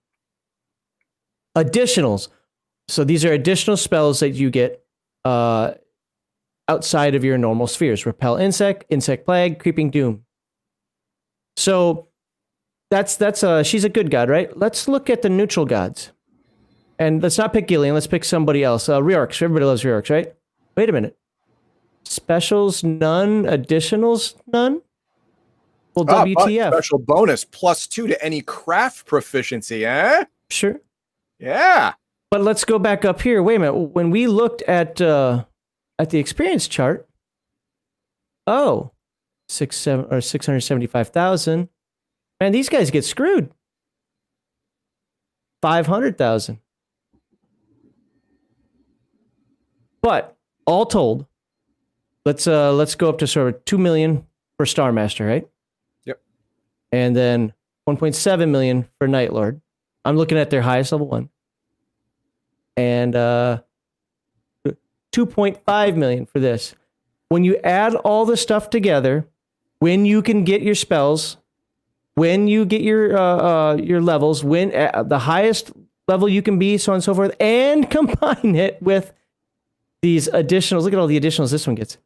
S1: Additionals. So these are additional spells that you get outside of your normal spheres. Repel insect, insect plague, creeping doom. So that's she's a good god, right? Let's look at the neutral gods. And let's not pick Gillian, let's pick somebody else. Reorcs. Everybody loves Reorcs, right? Wait a minute. Specials, none. Additionals, none. Well, WTF.
S2: Special bonus +2 to any craft proficiency, eh?
S1: Sure.
S2: Yeah.
S1: But let's go back up here. Wait a minute. When we looked at the experience chart, 675,000. Man, these guys get screwed. 500,000. But all told, let's go up to sort of 2 million for Star Master, right?
S2: Yep.
S1: And then 1.7 million for Night Lord. I'm looking at their highest level one. And 2.5 million for this. When you add all the stuff together, when you can get your spells, when you get your levels, when the highest level you can be, so on and so forth, and combine it with these additionals. Look at all the additionals this one gets.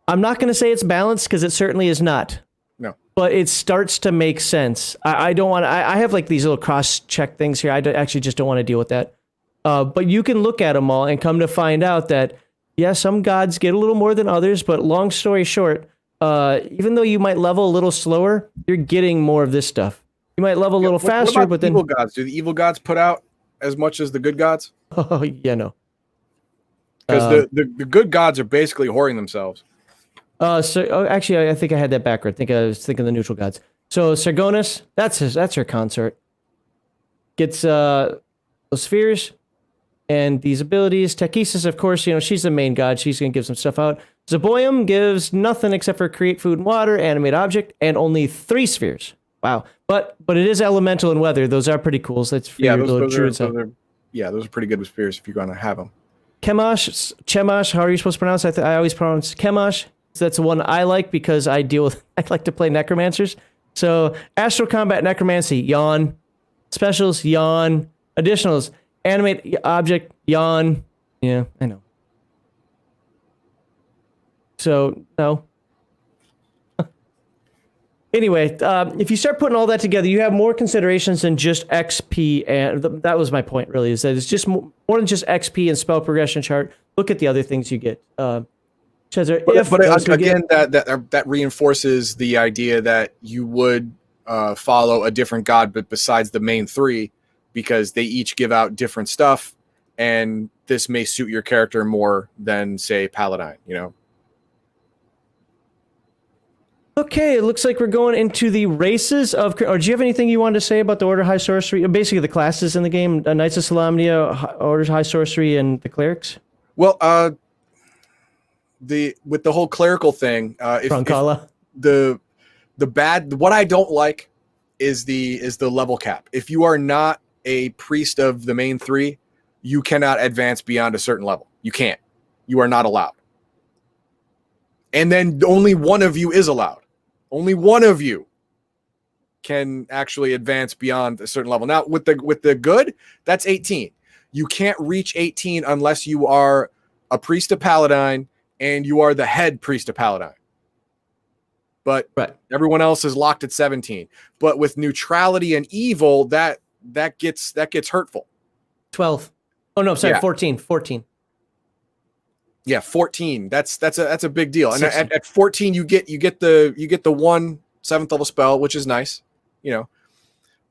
S1: I'm not going to say it's balanced because it certainly is not.
S2: No.
S1: But it starts to make sense. I don't want to, I have like these little cross-check things here. Actually just don't want to deal with that. But you can look at them all and come to find out that, yeah, some gods get a little more than others, but long story short, even though you might level a little slower, you're getting more of this stuff. You might level a little faster,
S2: what about
S1: but then...
S2: evil gods? Do the evil gods put out as much as the good gods?
S1: Oh, yeah, no.
S2: Because the good gods are basically whoring themselves.
S1: Actually, I think I had that backward. I think I was thinking the neutral gods. So Sargonis, that's her consort. Gets those spheres and these abilities. Takesis, of course, she's the main god. She's going to give some stuff out. Zaboyum gives nothing except for create food and water, animate object, and only 3 spheres. Wow. But it is elemental and weather. Those are pretty cool. So that's those
S2: are pretty good with spheres if you're going to have them.
S1: Chemosh, how are you supposed to pronounce it? I always pronounce Chemosh. So that's the one I like because I like to play necromancers. So astral combat necromancy, yawn. Specials, yawn. Additionals, animate object, yawn. Yeah, I know. So, no. Anyway, if you start putting all that together, you have more considerations than just XP, and that was my point, really, is that it's just more than just XP and spell progression chart. Look at the other things you get. That
S2: reinforces the idea that you would follow a different god, but besides the main 3, because they each give out different stuff, and this may suit your character more than, say, Paladin,
S1: Okay, it looks like we're going into the races of... Or do you have anything you wanted to say about the Order High Sorcery? Basically, the classes in the game, Knights of Solamnia, Order High Sorcery, and the Clerics?
S2: Well, with the whole clerical thing, what I don't like is the level cap. If you are not a priest of the main 3, you cannot advance beyond a certain level. You can't. You are not allowed. And then only one of you is allowed. Only one of you can actually advance beyond a certain level. Now, with the good, that's 18. You can't reach 18 unless you are a priest of Paladin and you are the head priest of Paladin. But everyone else is locked at 17. But with neutrality and evil, that gets hurtful.
S1: 12. Oh no, sorry,
S2: yeah.
S1: 14.
S2: Yeah, 14. That's a big deal. And at 14, you get the 1 7th level spell, which is nice,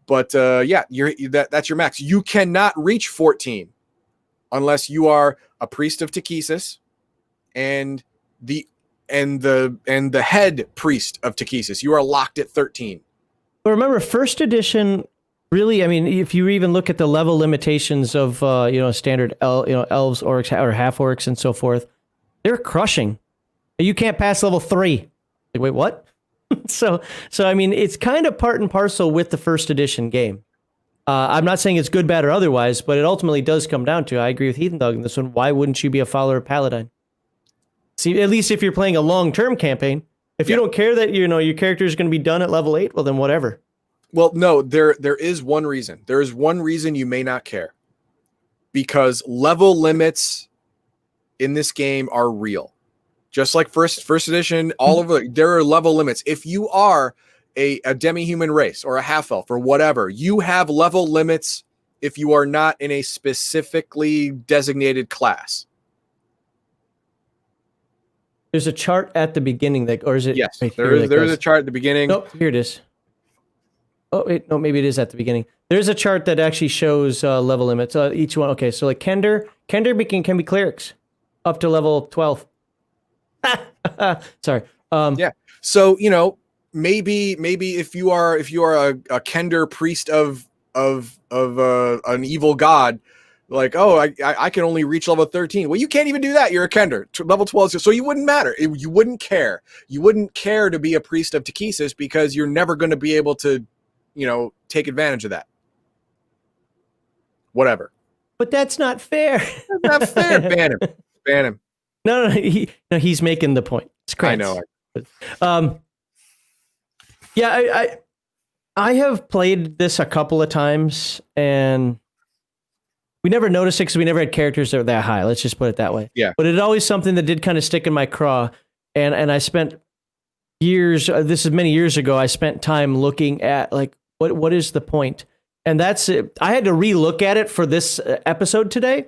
S2: But that's your max. You cannot reach 14 unless you are a priest of Takesis and the head priest of Takesis. You are locked at 13.
S1: But remember, first edition. Really, I mean, if you even look at the level limitations of standard elves, orcs, or half orcs, and so forth, they're crushing. You can't pass level 3. Like, wait, what? so I mean, it's kind of part and parcel with the first edition game. I'm not saying it's good, bad, or otherwise, but it ultimately does come down to. I agree with Heathen Dog in this one. Why wouldn't you be a follower of Paladin? See, at least if you're playing a long-term campaign, if you don't care that your character is going to be done at level 8, well, then whatever.
S2: Well, no, there is one reason. There is one reason you may not care. Because level limits in this game are real. Just like first edition, there are level limits. If you are a demi-human race or a half-elf or whatever, you have level limits if you are not in a specifically designated class.
S1: There's a chart at the beginning, or is it?
S2: Yes, there is a chart at the beginning.
S1: Nope, here it is. Oh, wait, no, maybe it is at the beginning. There's a chart that actually shows level limits. Each one. Okay, so like Kender can be clerics up to level 12. Sorry.
S2: Yeah. So maybe if you are a Kender priest of an evil god, like, oh, I can only reach level 13. Well, you can't even do that. You're a Kender. Level 12, so you wouldn't matter. You wouldn't care. You wouldn't care to be a priest of Takesis because you're never going to be able to, take advantage of that. Whatever.
S1: But that's not fair.
S2: That's not fair. Ban him.
S1: No, he's making the point. It's crazy.
S2: I
S1: know. Yeah, I have played this a couple of times, and we never noticed it because we never had characters that were that high. Let's just put it that way.
S2: Yeah.
S1: But it's always something that did kind of stick in my craw. and I spent years. This is many years ago. I spent time looking at like what is the point, and that's it. I had to relook at it for this episode today.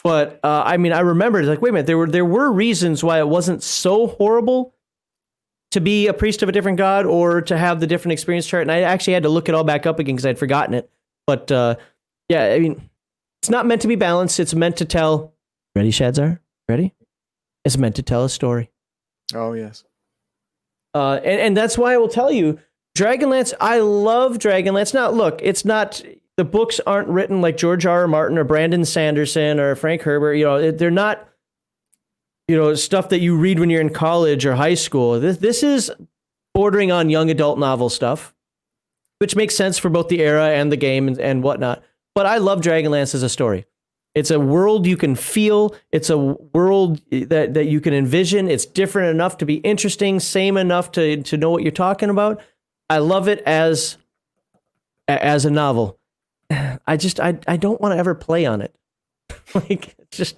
S1: But I mean, I remembered like, wait a minute, there were reasons why it wasn't so horrible to be a priest of a different god or to have the different experience chart. And I actually had to look it all back up again because I'd forgotten it. But yeah, I mean, it's not meant to be balanced. It's meant to tell. Ready, Shadzar? Ready? It's meant to tell a story.
S2: Oh, yes.
S1: And that's why I will tell you, Dragonlance, I love Dragonlance. Now, look, it's not, the books aren't written like George R.R. Martin or Brandon Sanderson or Frank Herbert. You know, they're not, you know, stuff that you read when you're in college or high school. This is bordering on young adult novel stuff, which makes sense for both the era and the game and whatnot. But I love Dragonlance as a story. It's a world you can feel. It's a world that you can envision. It's different enough to be interesting, same enough to know what you're talking about. I love it as a novel. I don't want to ever play on it. Like, it's just...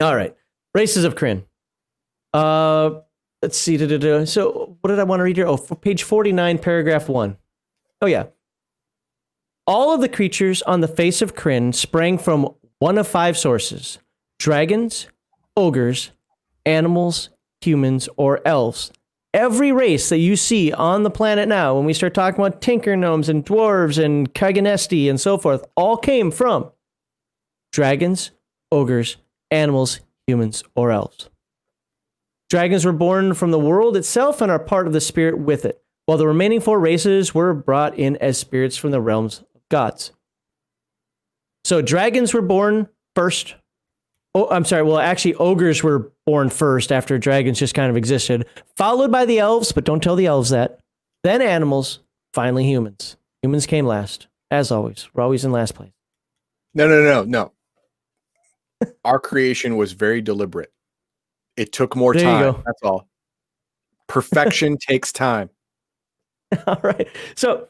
S1: All right. Races of Crin. Let's see. So what did I want to read here? Oh, page 49, paragraph 1. Oh, yeah. All of the creatures on the face of Crin sprang from one of 5 sources: dragons, ogres, animals, humans, or elves. Every race that you see on the planet now, when we start talking about tinker gnomes and dwarves and Kaganesti and so forth, all came from dragons, ogres, animals, humans, or elves. Dragons were born from the world itself and are part of the spirit with it, while the remaining 4 races were brought in as spirits from the realms of gods. So dragons were born first. Oh, I'm sorry. Well, actually, ogres were born first after dragons just kind of existed, followed by the elves, but don't tell the elves that. Then animals, finally humans. Humans came last, as always. We're always in last place.
S2: No. Our creation was very deliberate. It took more time. That's all. Perfection takes time.
S1: All right. So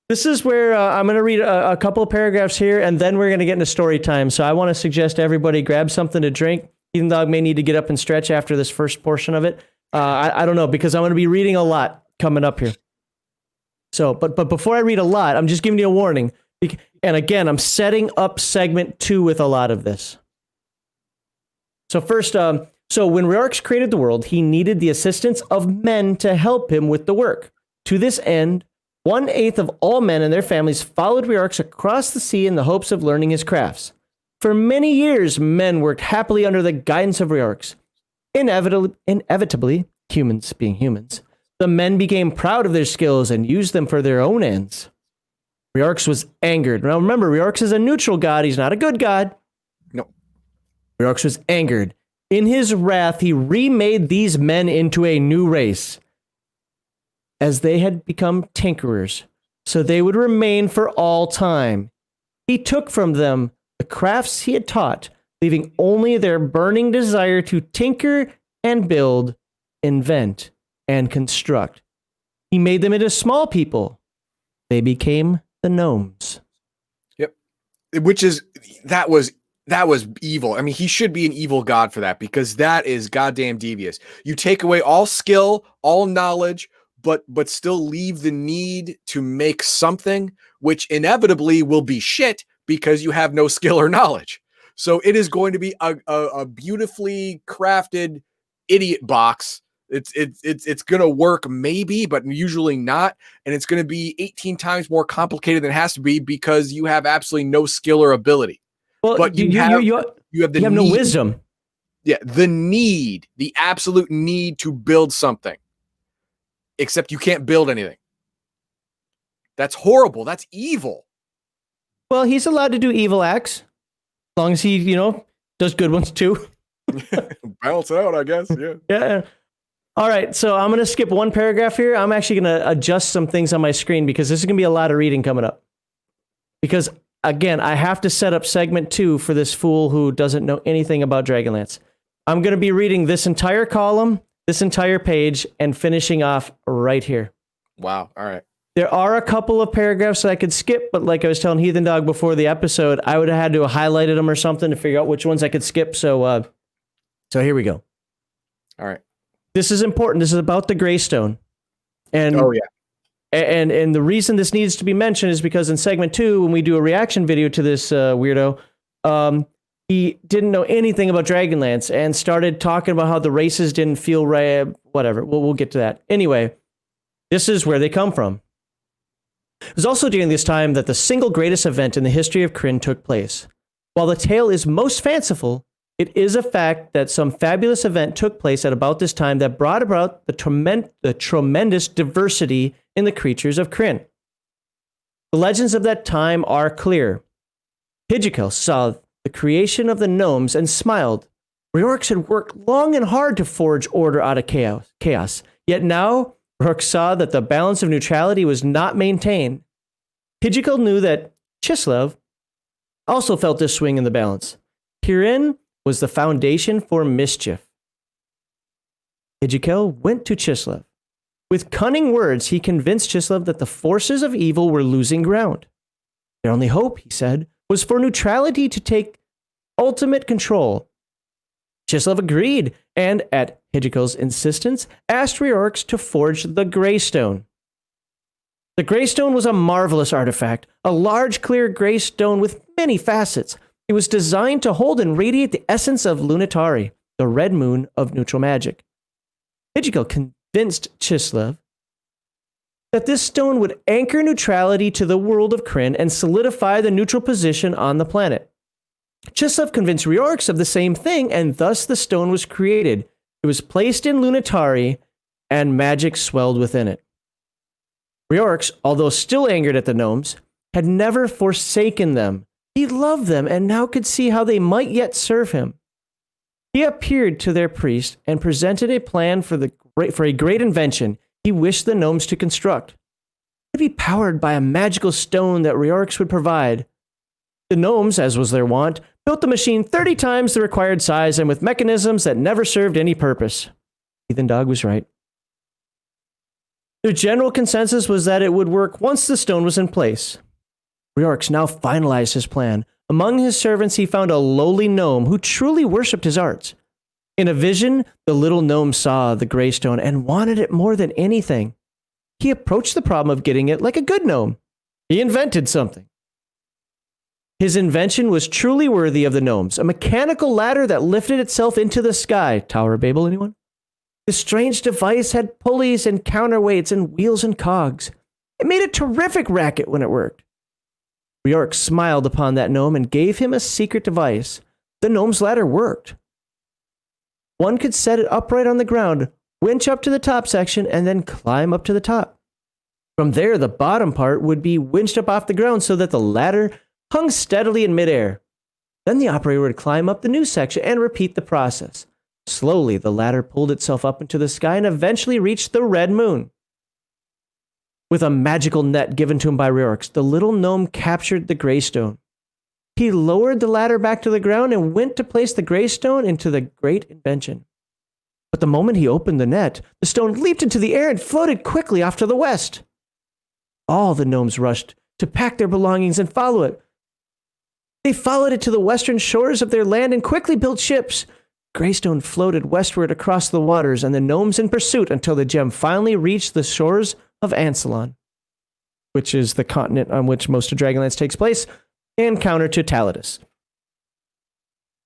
S1: this is where I'm going to read a couple of paragraphs here, and then we're going to get into story time. So I want to suggest everybody grab something to drink. Heathen Dog may need to get up and stretch after this first portion of it. I don't know, because I'm going to be reading a lot coming up here. So, but before I read a lot, I'm just giving you a warning. And again, I'm setting up segment 2 with a lot of this. So first, so when Riorx created the world, he needed the assistance of men to help him with the work. To this end, 1/8 of all men and their families followed Riorx across the sea in the hopes of learning his crafts. For many years, men worked happily under the guidance of Riorx. Inevitably, humans being humans, the men became proud of their skills and used them for their own ends. Riorx was angered. Now remember, Riorx is a neutral god. He's not a good god.
S2: No.
S1: Riorx was angered. In his wrath, he remade these men into a new race, as they had become tinkerers, so they would remain for all time. He took from them the crafts he had taught, leaving only their burning desire to tinker and build, invent, and construct. He made them into small people. They became the gnomes.
S2: Yep. That was evil. I mean, he should be an evil god for that, because that is goddamn devious. You take away all skill, all knowledge, but still leave the need to make something, which inevitably will be shit because you have no skill or knowledge. So it is going to be a beautifully crafted idiot box. It's going to work maybe, but usually not. And it's going to be 18 times more complicated than it has to be because you have absolutely no skill or ability.
S1: Well,
S2: but you have
S1: no wisdom.
S2: Yeah, the absolute need to build something. Except you can't build anything. That's horrible. That's evil.
S1: Well, he's allowed to do evil acts, as long as he, does good ones too.
S2: Balance it out, I guess. Yeah.
S1: Yeah. All right. So I'm going to skip one paragraph here. I'm actually going to adjust some things on my screen because this is going to be a lot of reading coming up. Because again, I have to set up segment 2 for this fool who doesn't know anything about Dragonlance. I'm going to be reading this entire column, this entire page, and finishing off right here.
S2: Wow. All right.
S1: There are a couple of paragraphs that I could skip, but like I was telling Heathen Dog before the episode, I would have had to have highlighted them or something to figure out which ones I could skip. So So here we go.
S2: All right.
S1: This is important. This is about the Greystone. And
S2: Oh yeah.
S1: And the reason this needs to be mentioned is because in segment 2, when we do a reaction video to this weirdo, he didn't know anything about Dragonlance and started talking about how the races didn't feel right. Whatever. We'll get to that. Anyway, this is where they come from. It was also during this time that the single greatest event in the history of Crin took place. While the tale is most fanciful, it is a fact that some fabulous event took place at about this time that brought about the tremendous diversity in the creatures of Crin. The legends of that time are clear. Hidjikel saw the creation of the gnomes and smiled. Riorx had worked long and hard to forge order out of chaos. Yet now, Riorx saw that the balance of neutrality was not maintained. Hidjikel knew that Chislev also felt this swing in the balance. Herein was the foundation for mischief. Hidjikel went to Chislev. With cunning words, he convinced Chislev that the forces of evil were losing ground. Their only hope, he said, was for neutrality to take ultimate control. Chislev agreed, and at Hidjikel's insistence, asked Riorx to forge the Greystone. The Greystone was a marvelous artifact, a large, clear Greystone with many facets. It was designed to hold and radiate the essence of Lunitari, the red moon of neutral magic. Hidjikel convinced Chislev that this stone would anchor neutrality to the world of Crin and solidify the neutral position on the planet. Chislev convinced Riorx of the same thing, and thus the stone was created. It was placed in Lunitari, and magic swelled within it. Riorx, although still angered at the gnomes, had never forsaken them. He loved them and now could see how they might yet serve him. He appeared to their priest and presented a plan for a great invention he wished the gnomes to construct. It would be powered by a magical stone that Riorx would provide. The gnomes, as was their wont, built the machine 30 times the required size and with mechanisms that never served any purpose. Heathen Dog was right. The general consensus was that it would work once the stone was in place. Riorx now finalized his plan. Among his servants, he found a lowly gnome who truly worshipped his arts. In a vision, the little gnome saw the Greystone and wanted it more than anything. He approached the problem of getting it like a good gnome. He invented something. His invention was truly worthy of the gnomes, a mechanical ladder that lifted itself into the sky. Tower of Babel, anyone? The strange device had pulleys and counterweights and wheels and cogs. It made a terrific racket when it worked. Riorx smiled upon that gnome and gave him a secret device. The gnome's ladder worked. One could set it upright on the ground, winch up to the top section, and then climb up to the top. From there, the bottom part would be winched up off the ground so that the ladder hung steadily in midair. Then the operator would climb up the new section and repeat the process. Slowly, the ladder pulled itself up into the sky and eventually reached the red moon. With a magical net given to him by Riorx, the little gnome captured the Greystone. He lowered the ladder back to the ground and went to place the Greystone into the great invention. But the moment he opened the net, the stone leaped into the air and floated quickly off to the west. All the gnomes rushed to pack their belongings and follow it. They followed it to the western shores of their land and quickly built ships. Greystone floated westward across the waters and the gnomes in pursuit until the gem finally reached the shores of Ansalon, which is the continent on which most of Dragonlance takes place, and counter to Taladus.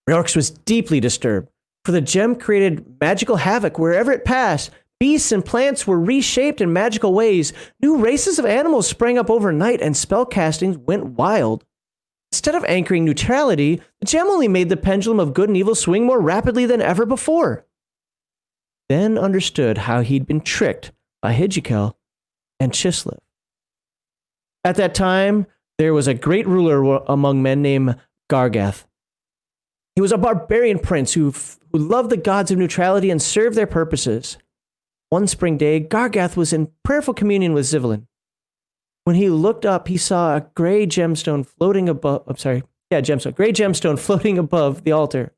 S1: Riorx was deeply disturbed, for the gem created magical havoc wherever it passed. Beasts and plants were reshaped in magical ways. New races of animals sprang up overnight, and spellcasting went wild. Instead of anchoring neutrality, the gem only made the pendulum of good and evil swing more rapidly than ever before. Then understood how he'd been tricked by Hidjikel and Chislev. At that time, there was a great ruler among men named Gargath. He was a barbarian prince who loved the gods of neutrality and served their purposes. One spring day, Gargath was in prayerful communion with Zivelin. When he looked up, he saw a gray gemstone floating above. Gray gemstone floating above the altar.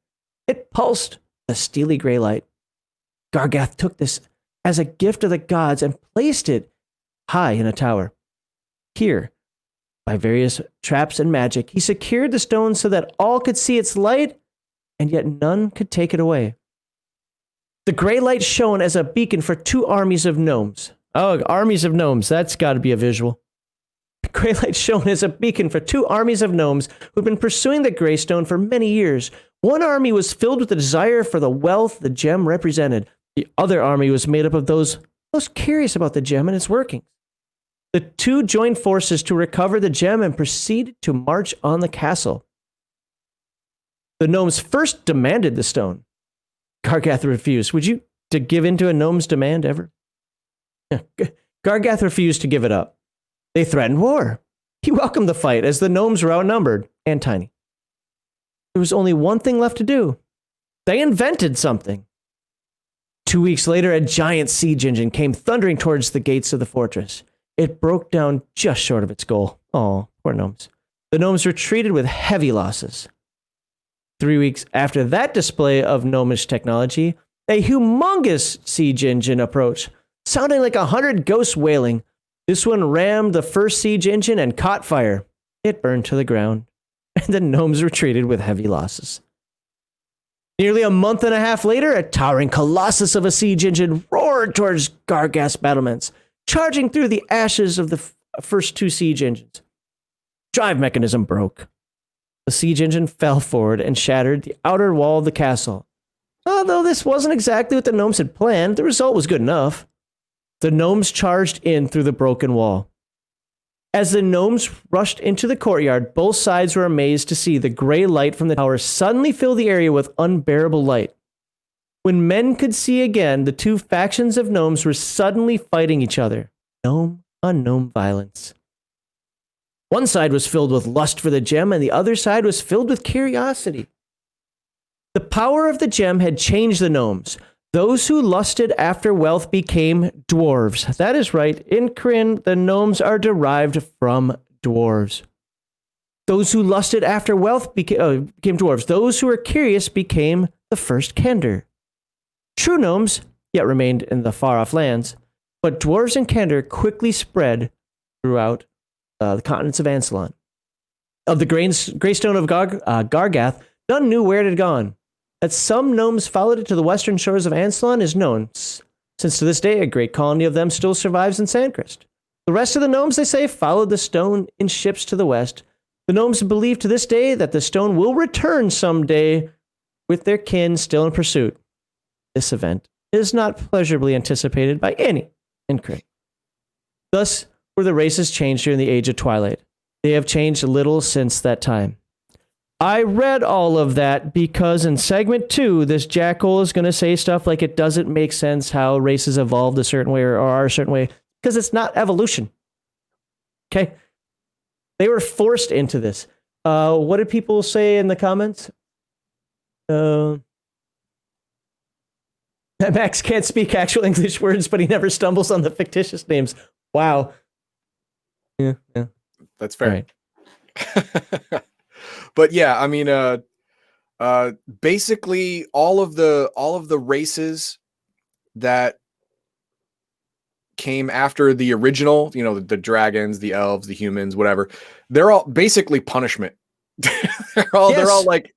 S1: It pulsed a steely gray light. Gargath took this as a gift of the gods and placed it high in a tower. Here, by various traps and magic, he secured the stone so that all could see its light, and yet none could take it away. The gray light shone as a beacon for 2 armies of gnomes. Oh, armies of gnomes. That's got to be a visual. The gray light shone as a beacon for 2 armies of gnomes who'd been pursuing the Greystone for many years. One army was filled with the desire for the wealth the gem represented. The other army was made up of those most curious about the gem and its workings. The 2 joined forces to recover the gem and proceeded to march on the castle. The gnomes first demanded the stone. Gargath refused. Would you to give in to a gnome's demand ever? Gargath refused to give it up. They threatened war. He welcomed the fight as the gnomes were outnumbered and tiny. There was only one thing left to do. They invented something. 2 weeks later, a giant siege engine came thundering towards the gates of the fortress. It broke down just short of its goal. Oh, poor gnomes. The gnomes retreated with heavy losses. 3 weeks after that display of gnomish technology, a humongous siege engine approached, sounding like 100 ghosts wailing. This one rammed the first siege engine and caught fire. It burned to the ground, and the gnomes retreated with heavy losses. Nearly a month and a half later, a towering colossus of a siege engine roared towards Gargath's battlements, charging through the ashes of the first 2 siege engines. Drive mechanism broke. The siege engine fell forward and shattered the outer wall of the castle. Although this wasn't exactly what the gnomes had planned, the result was good enough. The gnomes charged in through the broken wall. As the gnomes rushed into the courtyard, both sides were amazed to see the gray light from the tower suddenly fill the area with unbearable light. When men could see again, the 2 factions of gnomes were suddenly fighting each other. Gnome on gnome violence. One side was filled with lust for the gem, and the other side was filled with curiosity. The power of the gem had changed the gnomes. Those who lusted after wealth became dwarves. That is right. In Crin, the gnomes are derived from dwarves. Those who lusted after wealth became dwarves. Those who were curious became the first Kender. True gnomes yet remained in the far-off lands, but dwarves and Kender quickly spread throughout the continents of Ansalon. Of the Greystone of Gargath, none knew where it had gone. That some gnomes followed it to the western shores of Ansalon is known, since to this day a great colony of them still survives in Sandcrest. The rest of the gnomes, they say, followed the stone in ships to the west. The gnomes believe to this day that the stone will return someday with their kin still in pursuit. This event is not pleasurably anticipated by any in Crin. Thus were the races changed during the Age of Twilight. They have changed little since that time. I read all of that because in segment 2, this jackal is going to say stuff like it doesn't make sense how races evolved a certain way or are a certain way, because it's not evolution. Okay? They were forced into this. What did people say in the comments? Max can't speak actual English words, but he never stumbles on the fictitious names. Wow. Yeah.
S2: That's fair. Right. But yeah, I mean, basically all of the races that came after the original, you know, the dragons, the elves, the humans, whatever, they're all basically punishment. they're all like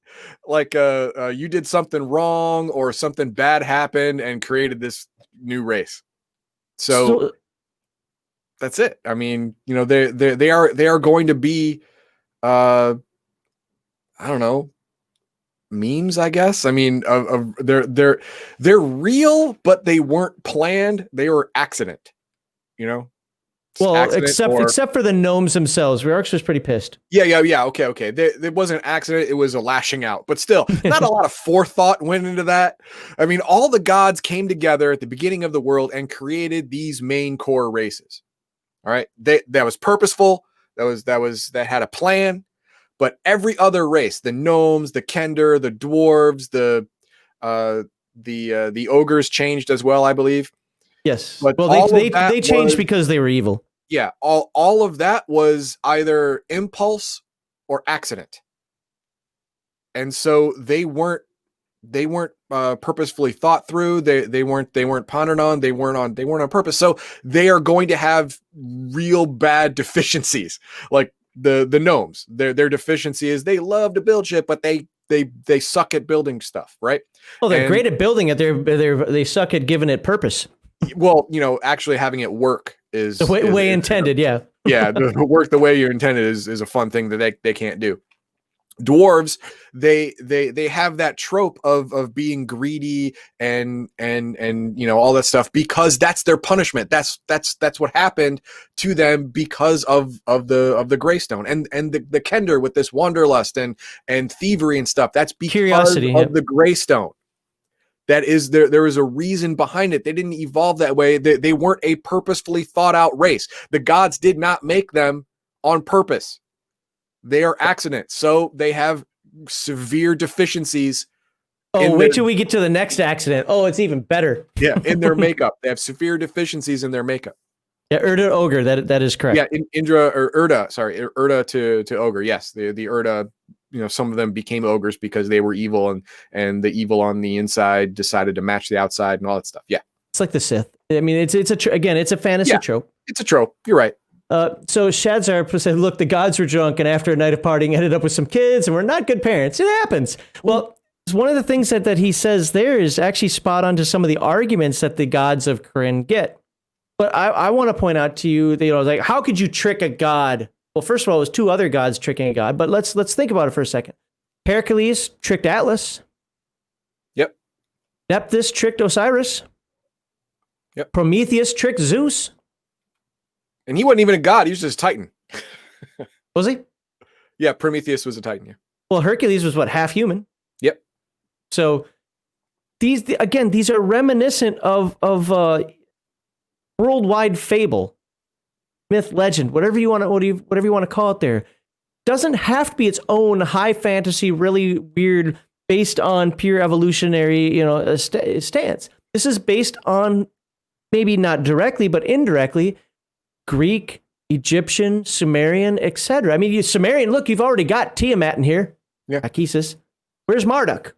S2: you did something wrong or something bad happened and created this new race. So that's it. I mean, you know, they are going to be, I don't know, memes, I guess. I mean, they're real, but they weren't planned. They were accident, you know.
S1: Well, except for the gnomes themselves. Rearx was pretty pissed.
S2: Yeah. Okay. It wasn't an accident. It was a lashing out. But still, not a lot of forethought went into that. I mean, all the gods came together at the beginning of the world and created these main core races. All right. That was purposeful. That had a plan. But every other race, the gnomes, the Kender, the dwarves, the ogres changed as well, I believe.
S1: Yes.
S2: But
S1: well, they changed because they were evil.
S2: Yeah. All of that was either impulse or accident. And so they weren't purposefully thought through. They weren't pondered on. They weren't on purpose. So they are going to have real bad deficiencies. Like the gnomes, their deficiency is they love to build shit, but they they suck at building stuff, right?
S1: Oh, they're great at building it. They suck at giving it purpose.
S2: Well, actually having it work is
S1: the way intended. Yeah.
S2: Yeah. The work the way you intended is a fun thing that they can't do. Dwarves, they have that trope of being greedy and all that stuff, because that's their punishment. That's what happened to them because of the Greystone and the Kender with this wanderlust and thievery and stuff. That's because
S1: Curiosity,
S2: of the Greystone. That is there is a reason behind it. They didn't evolve that way. They weren't a purposefully thought out race. The gods did not make them on purpose. They are accidents, so they have severe deficiencies.
S1: Wait till we get to the next accident. Oh, it's even better.
S2: Yeah, in their makeup. They have severe deficiencies in their makeup.
S1: Yeah, Urda Ogre, that is correct.
S2: Yeah, Urda to Ogre. Yes, the Urda, some of them became ogres because they were evil, and the evil on the inside decided to match the outside and all that stuff. Yeah.
S1: It's like the Sith. I mean, it's a fantasy trope.
S2: It's a trope. You're right.
S1: So Shadzar said, look, the gods were drunk, and after a night of partying ended up with some kids, and we're not good parents. It happens. Well, one of the things that he says there is actually spot on to some of the arguments that the gods of Crin get. But I want to point out to you, like, how could you trick a god? Well, first of all, it was two other gods tricking a god, but let's think about it for a second. Hercules tricked Atlas.
S2: Yep.
S1: Nephthys tricked Osiris.
S2: Yep.
S1: Prometheus tricked Zeus.
S2: And he wasn't even a god. He was just a Titan.
S1: Was he?
S2: Yeah, Prometheus was a Titan, yeah.
S1: Well, Hercules was half human.
S2: Yep.
S1: So these are reminiscent of worldwide fable, myth, legend, whatever you want to call it there. Doesn't have to be its own high fantasy, really weird, based on pure evolutionary, stance. This is based on, maybe not directly, but indirectly, Greek, Egyptian, Sumerian, etc. I mean, Sumerian, look, you've already got Tiamat in here.
S2: Yeah.
S1: Achesis. Where's Marduk?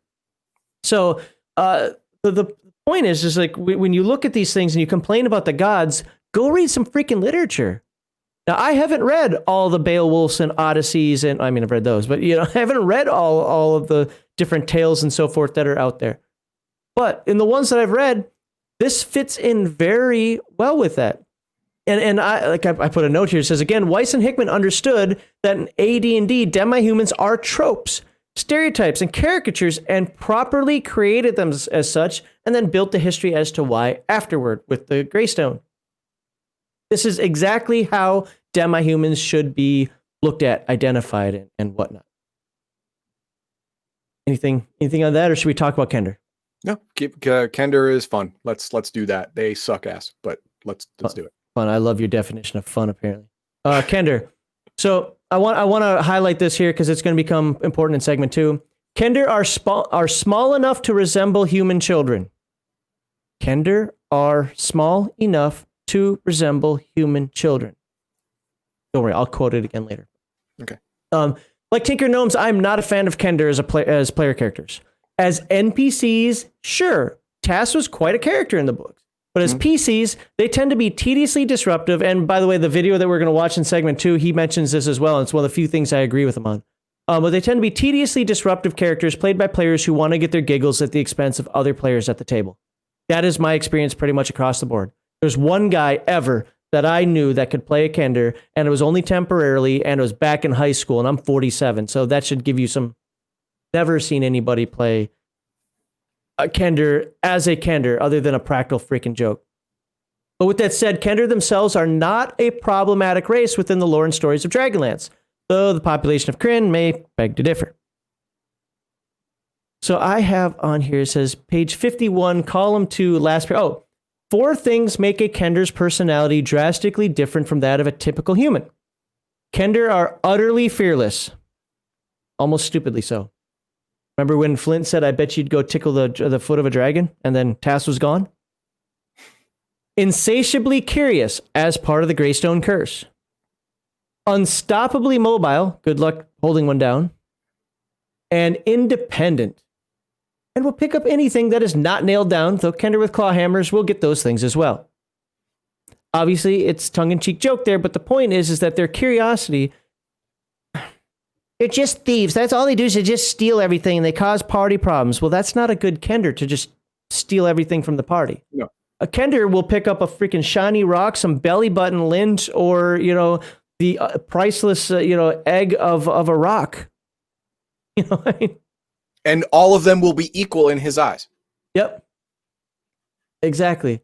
S1: So the point is like, when you look at these things and you complain about the gods, go read some freaking literature. Now, I haven't read all the Beowulfs and Odysseys, and I mean, I've read those, but I haven't read all of the different tales and so forth that are out there. But in the ones that I've read, this fits in very well with that. And I put a note here. It says, again, Weiss and Hickman understood that in AD&D, demi-humans are tropes, stereotypes, and caricatures, and properly created them as such, and then built the history as to why afterward with the Greystone. This is exactly how demi-humans should be looked at, identified, and whatnot. Anything on that, or should we talk about Kender?
S2: No, Kender is fun. Let's do that. They suck ass, but let's do it.
S1: Fun. I love your definition of fun, apparently. Kender. So I want to highlight this here because it's going to become important in segment 2. Kender are small enough to resemble human children. Kender are small enough to resemble human children. Don't worry, I'll quote it again later.
S2: Okay.
S1: Like Tinker Gnomes, I'm not a fan of Kender as player characters. As NPCs, sure, Tass was quite a character in the books. But as PCs, they tend to be tediously disruptive. And by the way, the video that we're going to watch in segment 2, he mentions this as well. And it's one of the few things I agree with him on. But they tend to be tediously disruptive characters played by players who want to get their giggles at the expense of other players at the table. That is my experience pretty much across the board. There's one guy ever that I knew that could play a Kender, and it was only temporarily, and it was back in high school, and I'm 47. So that should give you some... Never seen anybody play a Kender as a Kender other than a practical freaking joke. But with that said, Kender themselves are not a problematic race within the lore and stories of Dragonlance, though the population of Crin may beg to differ. So I have on here, it says page 51, column 2, last page. 4 things make a Kender's personality drastically different from that of a typical human. Kender are utterly fearless, almost stupidly so. Remember when Flint said, I bet you'd go tickle the foot of a dragon, and then Tass was gone? Insatiably curious as part of the Greystone curse. Unstoppably mobile, good luck holding one down. And independent. And will pick up anything that is not nailed down, though Kender with claw hammers will get those things as well. Obviously, it's tongue-in-cheek joke there, but the point is that their curiosity they're just thieves. That's all they do is they just steal everything and they cause party problems. Well, that's not a good Kender to just steal everything from the party.
S2: No.
S1: A Kender will pick up a freaking shiny rock, some belly button lint, or, you know, the priceless, you know, egg of a rock. You know what I mean?
S2: And all of them will be equal in his eyes.
S1: Yep. Exactly.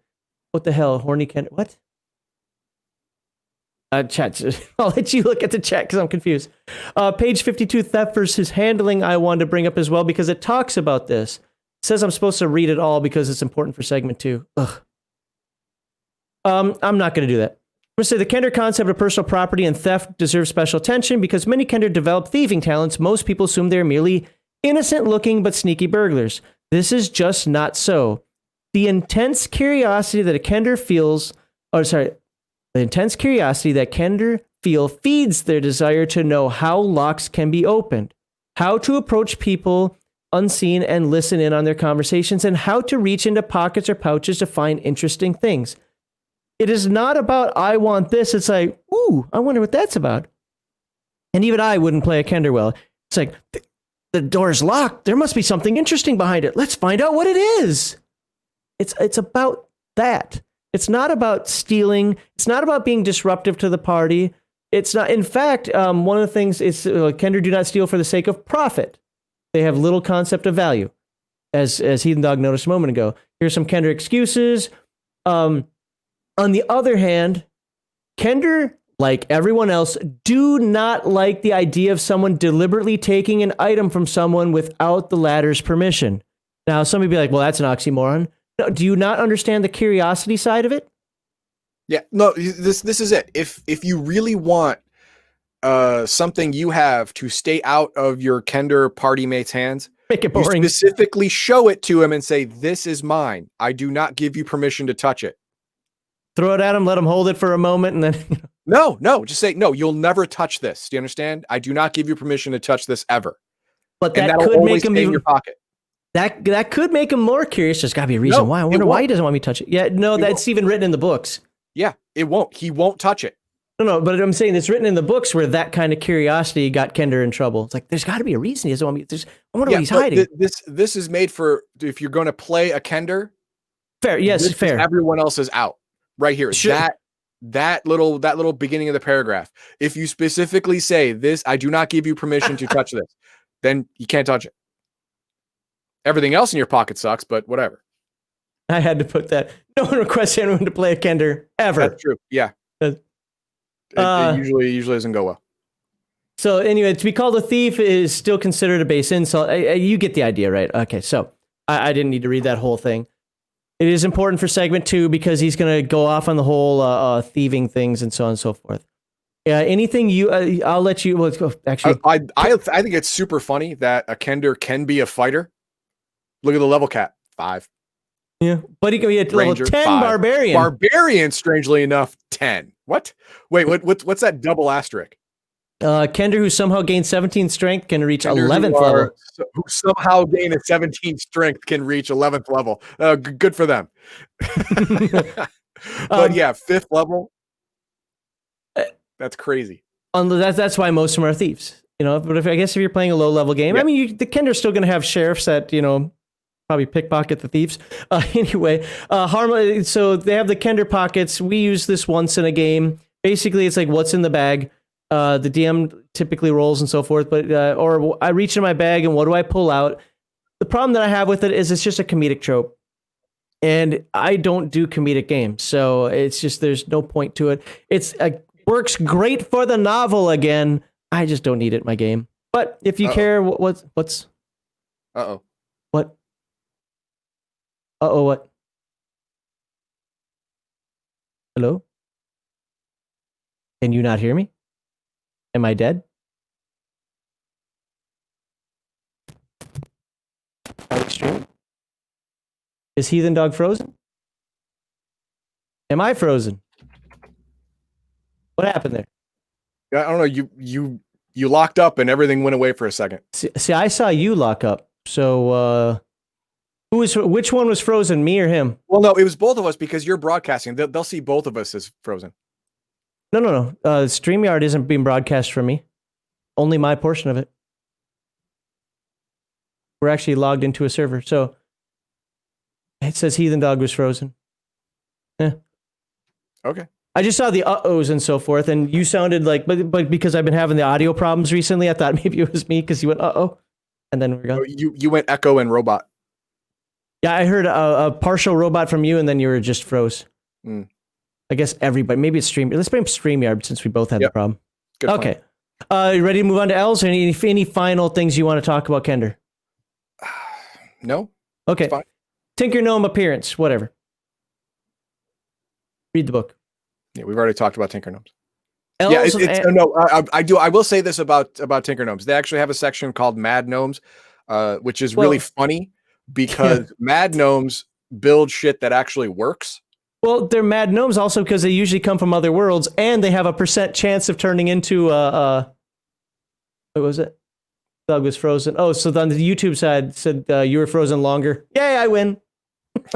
S1: What the hell? Horny Kender? What? Chat. I'll let you look at the chat because I'm confused. Page 52, theft versus handling, I wanted to bring up as well because it talks about this. It says I'm supposed to read it all because it's important for segment 2. Ugh. I'm not going to do that. I'm going to say the Kender concept of personal property and theft deserves special attention because many Kender develop thieving talents. Most people assume they're merely innocent-looking but sneaky burglars. This is just not so. The intense curiosity that Kender feel feeds their desire to know how locks can be opened, how to approach people unseen and listen in on their conversations, and how to reach into pockets or pouches to find interesting things. It is not about, I want this. It's like, ooh, I wonder what that's about. And even I wouldn't play a Kender well. It's like, the door's locked. There must be something interesting behind it. Let's find out what it is. It's about that. It's not about stealing. It's not about being disruptive to the party. It's not. In fact, one of the things is Kender do not steal for the sake of profit. They have little concept of value, as Heathen Dog noticed a moment ago. Here's some Kender excuses. On the other hand, Kender, like everyone else, do not like the idea of someone deliberately taking an item from someone without the latter's permission. Now, some would be like, well, that's an oxymoron. No, do you not understand the curiosity side of it?
S2: Yeah, no, this is it. If you really want something you have to stay out of your Kender party mate's hands,
S1: make it boring.
S2: You specifically show it to him and say, this is mine. I do not give you permission to touch it.
S1: Throw it at him, let him hold it for a moment, and then...
S2: No, just say, no, you'll never touch this. Do you understand? I do not give you permission to touch this ever.
S1: But that could make him
S2: in your pocket.
S1: That could make him more curious. There's got to be a reason why. I wonder why he doesn't want me to touch it. Yeah, no, that's even written in the books.
S2: Yeah, it won't. He won't touch it.
S1: No, but I'm saying it's written in the books where that kind of curiosity got Kender in trouble. It's like, there's got to be a reason he doesn't want me. I wonder what he's hiding.
S2: This is made for, if you're going to play a Kender.
S1: Fair, yes, fair.
S2: Everyone else is out. Right here. Sure. That little beginning of the paragraph. If you specifically say this, I do not give you permission to touch this, then you can't touch it. Everything else in your pocket sucks, but whatever.
S1: I had to put that. No one requests anyone to play a Kender ever.
S2: That's true. Yeah. It usually doesn't go well.
S1: So anyway, to be called a thief is still considered a base insult. You get the idea, right? Okay, so I didn't need to read that whole thing. It is important for segment 2 because he's going to go off on the whole thieving things and so on and so forth. Anything you, I'll let you. Well, actually,
S2: I think it's super funny that a Kender can be a fighter. Look at the level cap, 5.
S1: Yeah, but he can be a level 10
S2: 5.
S1: barbarian.
S2: Barbarian, strangely enough, 10. What? Wait, what's that double asterisk?
S1: Kender, who somehow gained 17 strength, can reach
S2: Kender
S1: 11th level.
S2: Who somehow gained a 17 strength can reach 11th level. Good for them. But yeah, 5th level. That's crazy.
S1: That's why most of them are thieves. You know, but I guess if you're playing a low level game, yeah. I mean, the Kender's still going to have sheriffs that, you know, probably pickpocket the thieves. Anyway, so they have the Kender pockets. We use this once in a game. Basically, it's like what's in the bag. The DM typically rolls and so forth, but or I reach in my bag and what do I pull out? The problem that I have with it is it's just a comedic trope, and I don't do comedic games, so it's just there's no point to it. It's works great for the novel again. I just don't need it in my game. But if you care, what's
S2: what?
S1: What? Hello? Can you not hear me? Am I dead? Are we streaming? Is Heathen Dog frozen? Am I frozen? What happened there?
S2: I don't know. You locked up and everything went away for a second.
S1: See, I saw you lock up. So which one was frozen, me or him?
S2: Well, no, it was both of us because you're broadcasting. They'll see both of us as frozen.
S1: No. StreamYard isn't being broadcast from me. only my portion of it. We're actually logged into a server, so it says Heathen Dog was frozen.
S2: Okay.
S1: I just saw the uh-ohs and so forth, and you sounded like, but because I've been having the audio problems recently, I thought maybe it was me because you went uh-oh, and then we're gone.
S2: Oh, you went echo and robot.
S1: Yeah, I heard a partial robot from you, and then you were just froze.
S2: Mm.
S1: I guess everybody, maybe it's StreamYard. Let's blame StreamYard since we both had the problem.
S2: Good
S1: okay. You ready to move on to elves? Or any final things you want to talk about, Kender?
S2: No.
S1: Okay. Tinker Gnome appearance, whatever. Read the book.
S2: Yeah, we've already talked about Tinker Gnomes.
S1: Elves
S2: I will say this about Tinker Gnomes. They actually have a section called Mad Gnomes, which is really funny because Mad Gnomes build shit that actually works.
S1: Well, they're Mad Gnomes also because they usually come from other worlds, and they have a % chance of turning into what was it? Doug was frozen. Oh, so on the YouTube side said you were frozen longer. Yay, I win.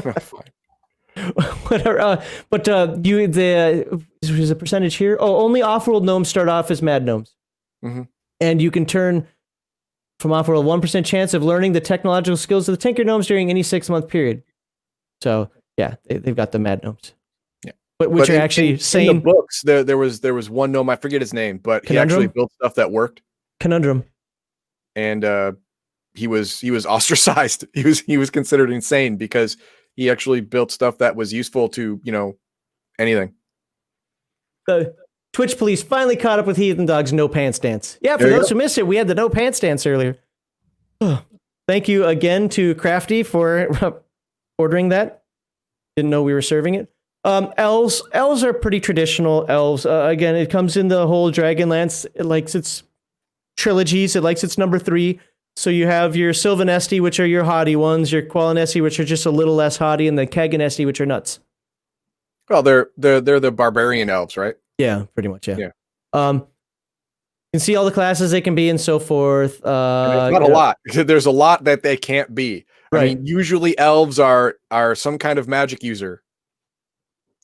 S2: Fine.
S1: Whatever. There's a percentage here. Oh, only off-world gnomes start off as Mad Gnomes.
S2: Mm-hmm.
S1: And you can turn from off-world 1% chance of learning the technological skills of the Tinker Gnomes during any 6-month period. So, yeah, they've got the Mad Gnomes. Yeah. Which are actually sane.
S2: In the books, there was one gnome, I forget his name, but
S1: Conundrum?
S2: he actually built stuff that worked.
S1: Conundrum.
S2: And he was ostracized. He was considered insane because he actually built stuff that was useful to, anything.
S1: The Twitch police finally caught up with Heathen Dog's no pants dance. Yeah, for those who missed it, we had the no pants dance earlier. Thank you again to Crafty for ordering that. Didn't know we were serving it. Elves are pretty traditional elves. Again, it comes in the whole Dragonlance. It likes its trilogies. It likes its number 3. So you have your Sylvanesti, which are your haughty ones, your Qualinesti, which are just a little less haughty, and the Kaganesti, which are nuts.
S2: Well, they're the barbarian elves, right?
S1: Yeah, pretty much. Yeah. You can see all the classes they can be and so forth.
S2: Not a lot. There's a lot that they can't be. Right. I mean, usually elves are some kind of magic user.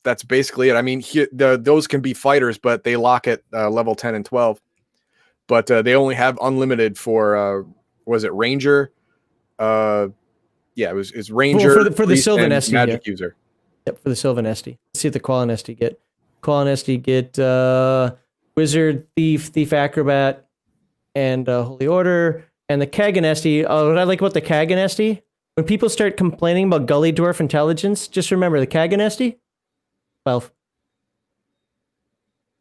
S2: That's basically it. I mean, those can be fighters, but they lock at level 10 and 12. But they only have unlimited for was it Ranger? It's Ranger
S1: for the Sylvanesti
S2: magic user.
S1: Yep, for the Sylvanesti. Let's see what the Qualinesti get. Qualinesti get Wizard, Thief, Acrobat, and Holy Order. And the Kaganesti, what I like about the Kaganesti, when people start complaining about Gully Dwarf intelligence, just remember the Kaganesti, 12.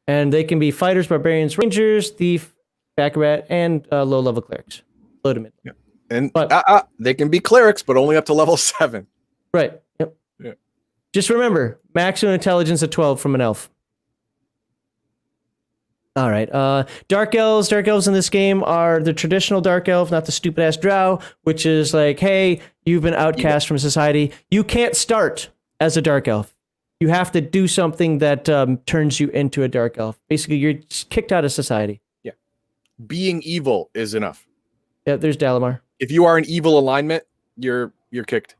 S1: And they can be fighters, barbarians, rangers, thief, acrobat, and low-level clerics. Low to mid.
S2: Yeah. And they can be clerics, but only up to level 7.
S1: Right. Yep.
S2: Yeah.
S1: Just remember, maximum intelligence at 12 from an elf. All right. Dark elves. Dark elves in this game are the traditional dark elf, not the stupid-ass drow, which is like, hey, you've been outcast from society. You can't start as a dark elf. You have to do something that turns you into a dark elf. Basically, you're just kicked out of society.
S2: Yeah. Being evil is enough.
S1: Yeah, there's Dalamar.
S2: If you are an evil alignment, you're kicked.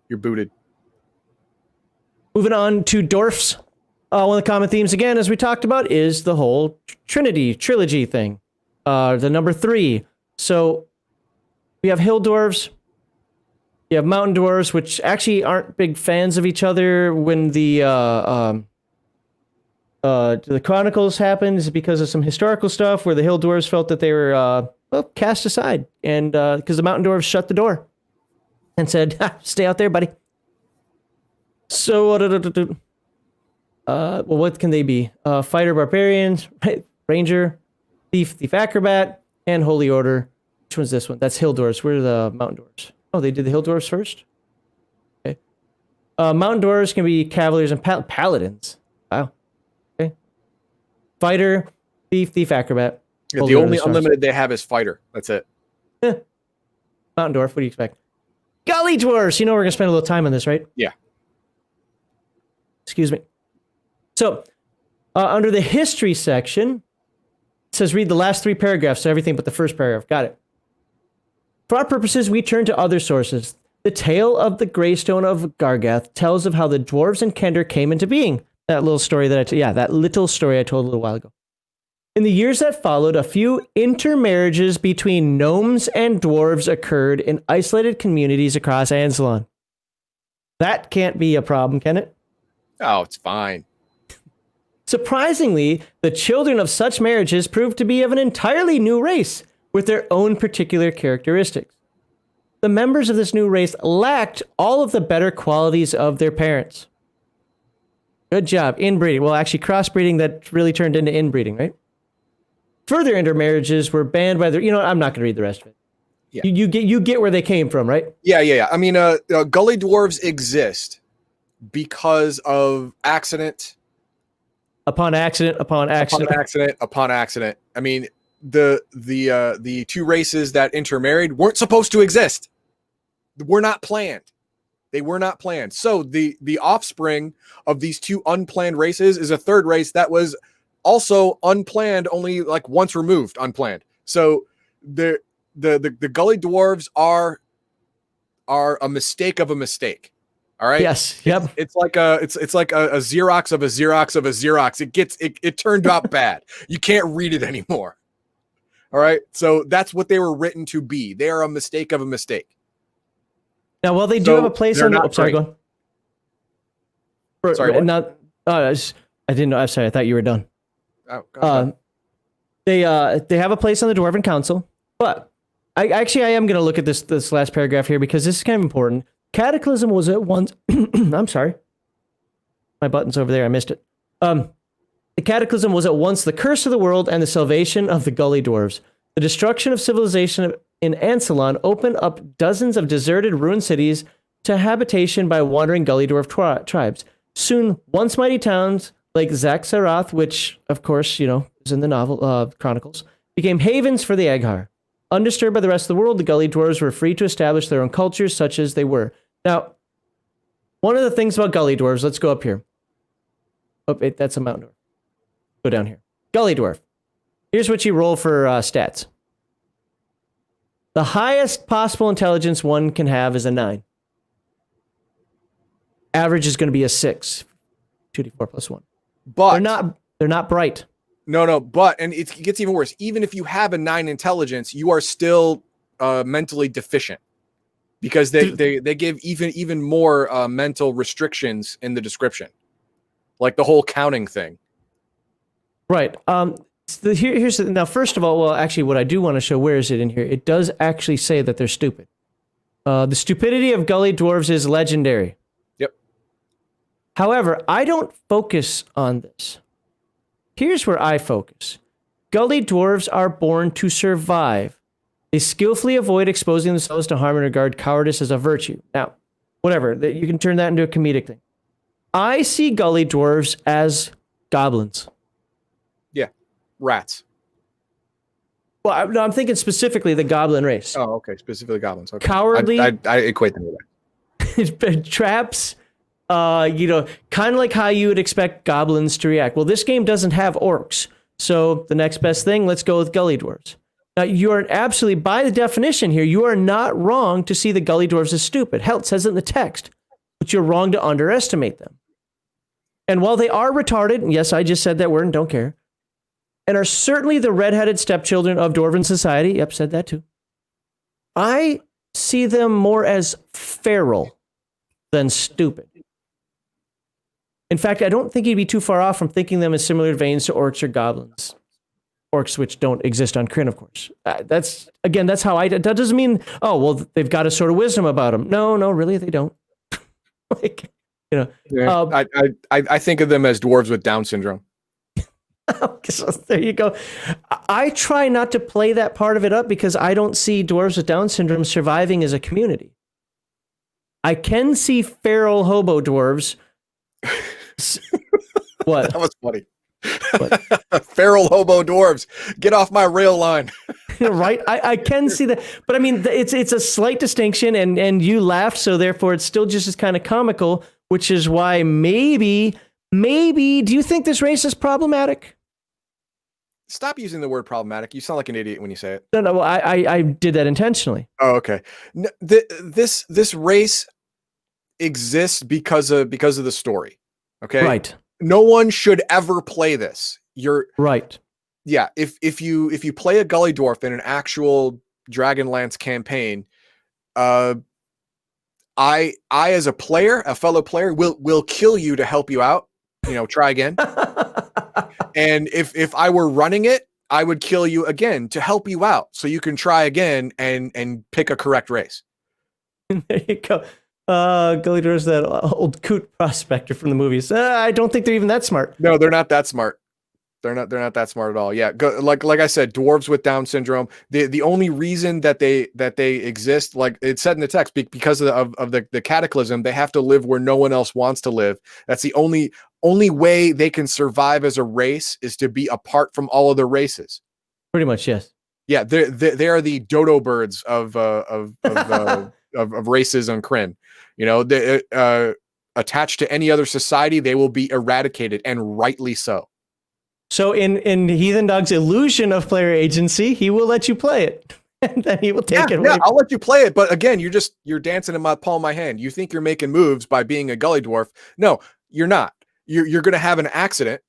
S2: You're booted.
S1: Moving on to Dwarfs. One of the common themes, again, as we talked about, is the whole trilogy thing. The number 3. So we have Hill Dwarves. You have Mountain Dwarves, which actually aren't big fans of each other. When the Chronicles happened, is because of some historical stuff where the Hill Dwarves felt that they were cast aside, and because the Mountain Dwarves shut the door and said, "Stay out there, buddy." So what can they be? Fighter, barbarians, ranger, thief, acrobat, and holy order. Which one's this one? That's Hill Dwarves. Where are the Mountain Dwarves? Oh, they did the Hill Dwarves first? Okay. Mountain Dwarves can be cavaliers and paladins. Wow. Okay. Fighter, thief, acrobat.
S2: Yeah, the only unlimited they have is fighter. That's it.
S1: Mountain Dwarf, what do you expect? Gully Dwarves! You know we're going to spend a little time on this, right?
S2: Yeah.
S1: Excuse me. So, under the history section, it says read the last 3 paragraphs, so everything but the first paragraph. Got it. For our purposes, we turn to other sources. The tale of the Greystone of Gargath tells of how the dwarves and Kender came into being. That little story that I told a little while ago. In the years that followed, a few intermarriages between gnomes and dwarves occurred in isolated communities across Ansalon. That can't be a problem, can it?
S2: Oh, it's fine.
S1: Surprisingly, the children of such marriages proved to be of an entirely new race with their own particular characteristics. The members of this new race lacked all of the better qualities of their parents. Good job. Inbreeding. Well, actually, crossbreeding that really turned into inbreeding, right? Further intermarriages were banned by the. You know, I'm not going to read the rest of it.
S2: Yeah.
S1: You get where they came from, right?
S2: Yeah. I mean, Gully Dwarves exist because of accident.
S1: Upon accident.
S2: I mean, the two races that intermarried weren't supposed to exist. Were not planned. They were not planned. So the offspring of these two unplanned races is a third race that was also unplanned, only like once removed, unplanned. So the Gully Dwarves are a mistake of a mistake. All right.
S1: Yes. Yep.
S2: It's like a Xerox of a Xerox of a Xerox. It turned out bad. You can't read it anymore. All right. So that's what they were written to be. They are a mistake of a mistake.
S1: Now, while they do have a place on the. Sorry, go on.
S2: Sorry. What?
S1: Not. I didn't know. I'm sorry. I thought you were done.
S2: Oh, God.
S1: They have a place on the Dwarven Council, but I am going to look at this last paragraph here because this is kind of important. Cataclysm was at once. I'm sorry. My button's over there. I missed it. The Cataclysm was at once the curse of the world and the salvation of the Gully Dwarves. The destruction of civilization in Ansalon opened up dozens of deserted ruined cities to habitation by wandering Gully Dwarf tribes. Soon, once mighty towns like Zaxarath, which, of course, you know, is in the novel Chronicles, became havens for the Aghar. Undisturbed by the rest of the world, the Gully Dwarves were free to establish their own cultures, such as they were. Now, one of the things about Gully Dwarves, let's go up here. Oh, that's a mountain dwarf. Go down here. Gully Dwarf. Here's what you roll for stats. The highest possible intelligence one can have is a 9. Average is going to be a 6. 2d4 plus 1.
S2: But
S1: they're not bright.
S2: No, but, and it gets even worse. Even if you have a 9 intelligence, you are still mentally deficient because they give even more mental restrictions in the description, like the whole counting thing.
S1: Right. Here's now. First of all, well, actually, what I do want to show, where is it in here? It does actually say that they're stupid. The stupidity of Gully Dwarves is legendary.
S2: Yep.
S1: However, I don't focus on this. Here's where I focus. Gully Dwarves are born to survive. They skillfully avoid exposing themselves to harm and regard cowardice as a virtue. Now, whatever, you can turn that into a comedic thing. I see Gully Dwarves as goblins.
S2: Yeah, rats.
S1: Well, no, I'm thinking specifically the goblin race.
S2: Oh, okay, specifically goblins. Okay.
S1: Cowardly.
S2: I equate them with that.
S1: Traps. You know, kind of like how you would expect goblins to react. Well, this game doesn't have orcs. So the next best thing, let's go with Gully Dwarves. Now, you are absolutely, by the definition here, you are not wrong to see the Gully Dwarves as stupid. Hell, it says it in the text. But you're wrong to underestimate them. And while they are retarded, and yes, I just said that word and don't care, and are certainly the red-headed stepchildren of Dwarven society, yep, said that too, I see them more as feral than stupid. In fact, I don't think you'd be too far off from thinking them as similar veins to orcs or goblins. Orcs, which don't exist on Crin, of course. That's how that doesn't mean, oh, well, they've got a sort of wisdom about them. No, really, they don't. Like, you know.
S2: Yeah, I think of them as dwarves with Down syndrome.
S1: So there you go. I try not to play that part of it up because I don't see dwarves with Down syndrome surviving as a community. I can see feral hobo dwarves. What?
S2: That was funny. Feral hobo dwarves. Get off my rail line.
S1: Right? I can see that. But I mean, it's a slight distinction, and you laughed, so therefore it's still just as kind of comical, which is why maybe, do you think this race is problematic?
S2: Stop using the word problematic. You sound like an idiot when you say it.
S1: No, I did that intentionally.
S2: Oh, okay. No, this race exists because of the story. Okay.
S1: Right.
S2: No one should ever play this.
S1: Right.
S2: yeah, if you play a Gully Dwarf in an actual Dragonlance campaign, I as a player, a fellow player, will kill you to help you out. Try again. And if I were running it, I would kill you again to help you out, so you can try again and pick a correct race.
S1: There you go. Gully Dwarves, that old coot prospector from the movies. I don't think they're even that smart.
S2: No, they're not that smart. They're not that smart at all. Yeah, like I said, dwarves with Down syndrome. The only reason that they exist, like it said in the text, because of the cataclysm, they have to live where no one else wants to live. That's the only way they can survive as a race, is to be apart from all other races.
S1: Pretty much, yes.
S2: Yeah, they are the dodo birds of races on Crin. They attached to any other society, they will be eradicated, and rightly so.
S1: So in Heathen Dog's illusion of player agency, he will let you play it, and then he will take it away.
S2: Yeah, I'll let you play it, but again, you're dancing in my palm of my hand. You think you're making moves by being a Gully Dwarf? No, you're not. You're going to have an accident,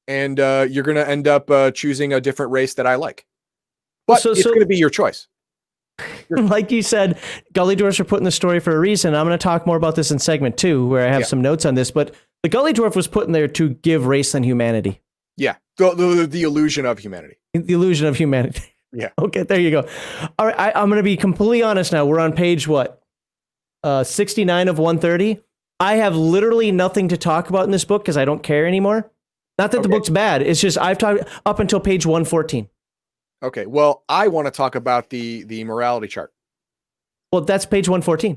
S2: and you're going to end up choosing a different race that I like. But it's going to be your choice.
S1: Like you said, Gully Dwarfs are put in the story for a reason. I'm going to talk more about this in segment 2, where I have some notes on this, but the Gully Dwarf was put in there to give race and humanity.
S2: Yeah, the illusion of humanity.
S1: The illusion of humanity.
S2: Yeah. Okay,
S1: there you go. All right, I'm going to be completely honest now. We're on page, 69 of 130. I have literally nothing to talk about in this book because I don't care anymore. Not that the book's bad. It's just I've talked up until page 114.
S2: Okay, well, I want to talk about the morality chart.
S1: Well, that's page 114.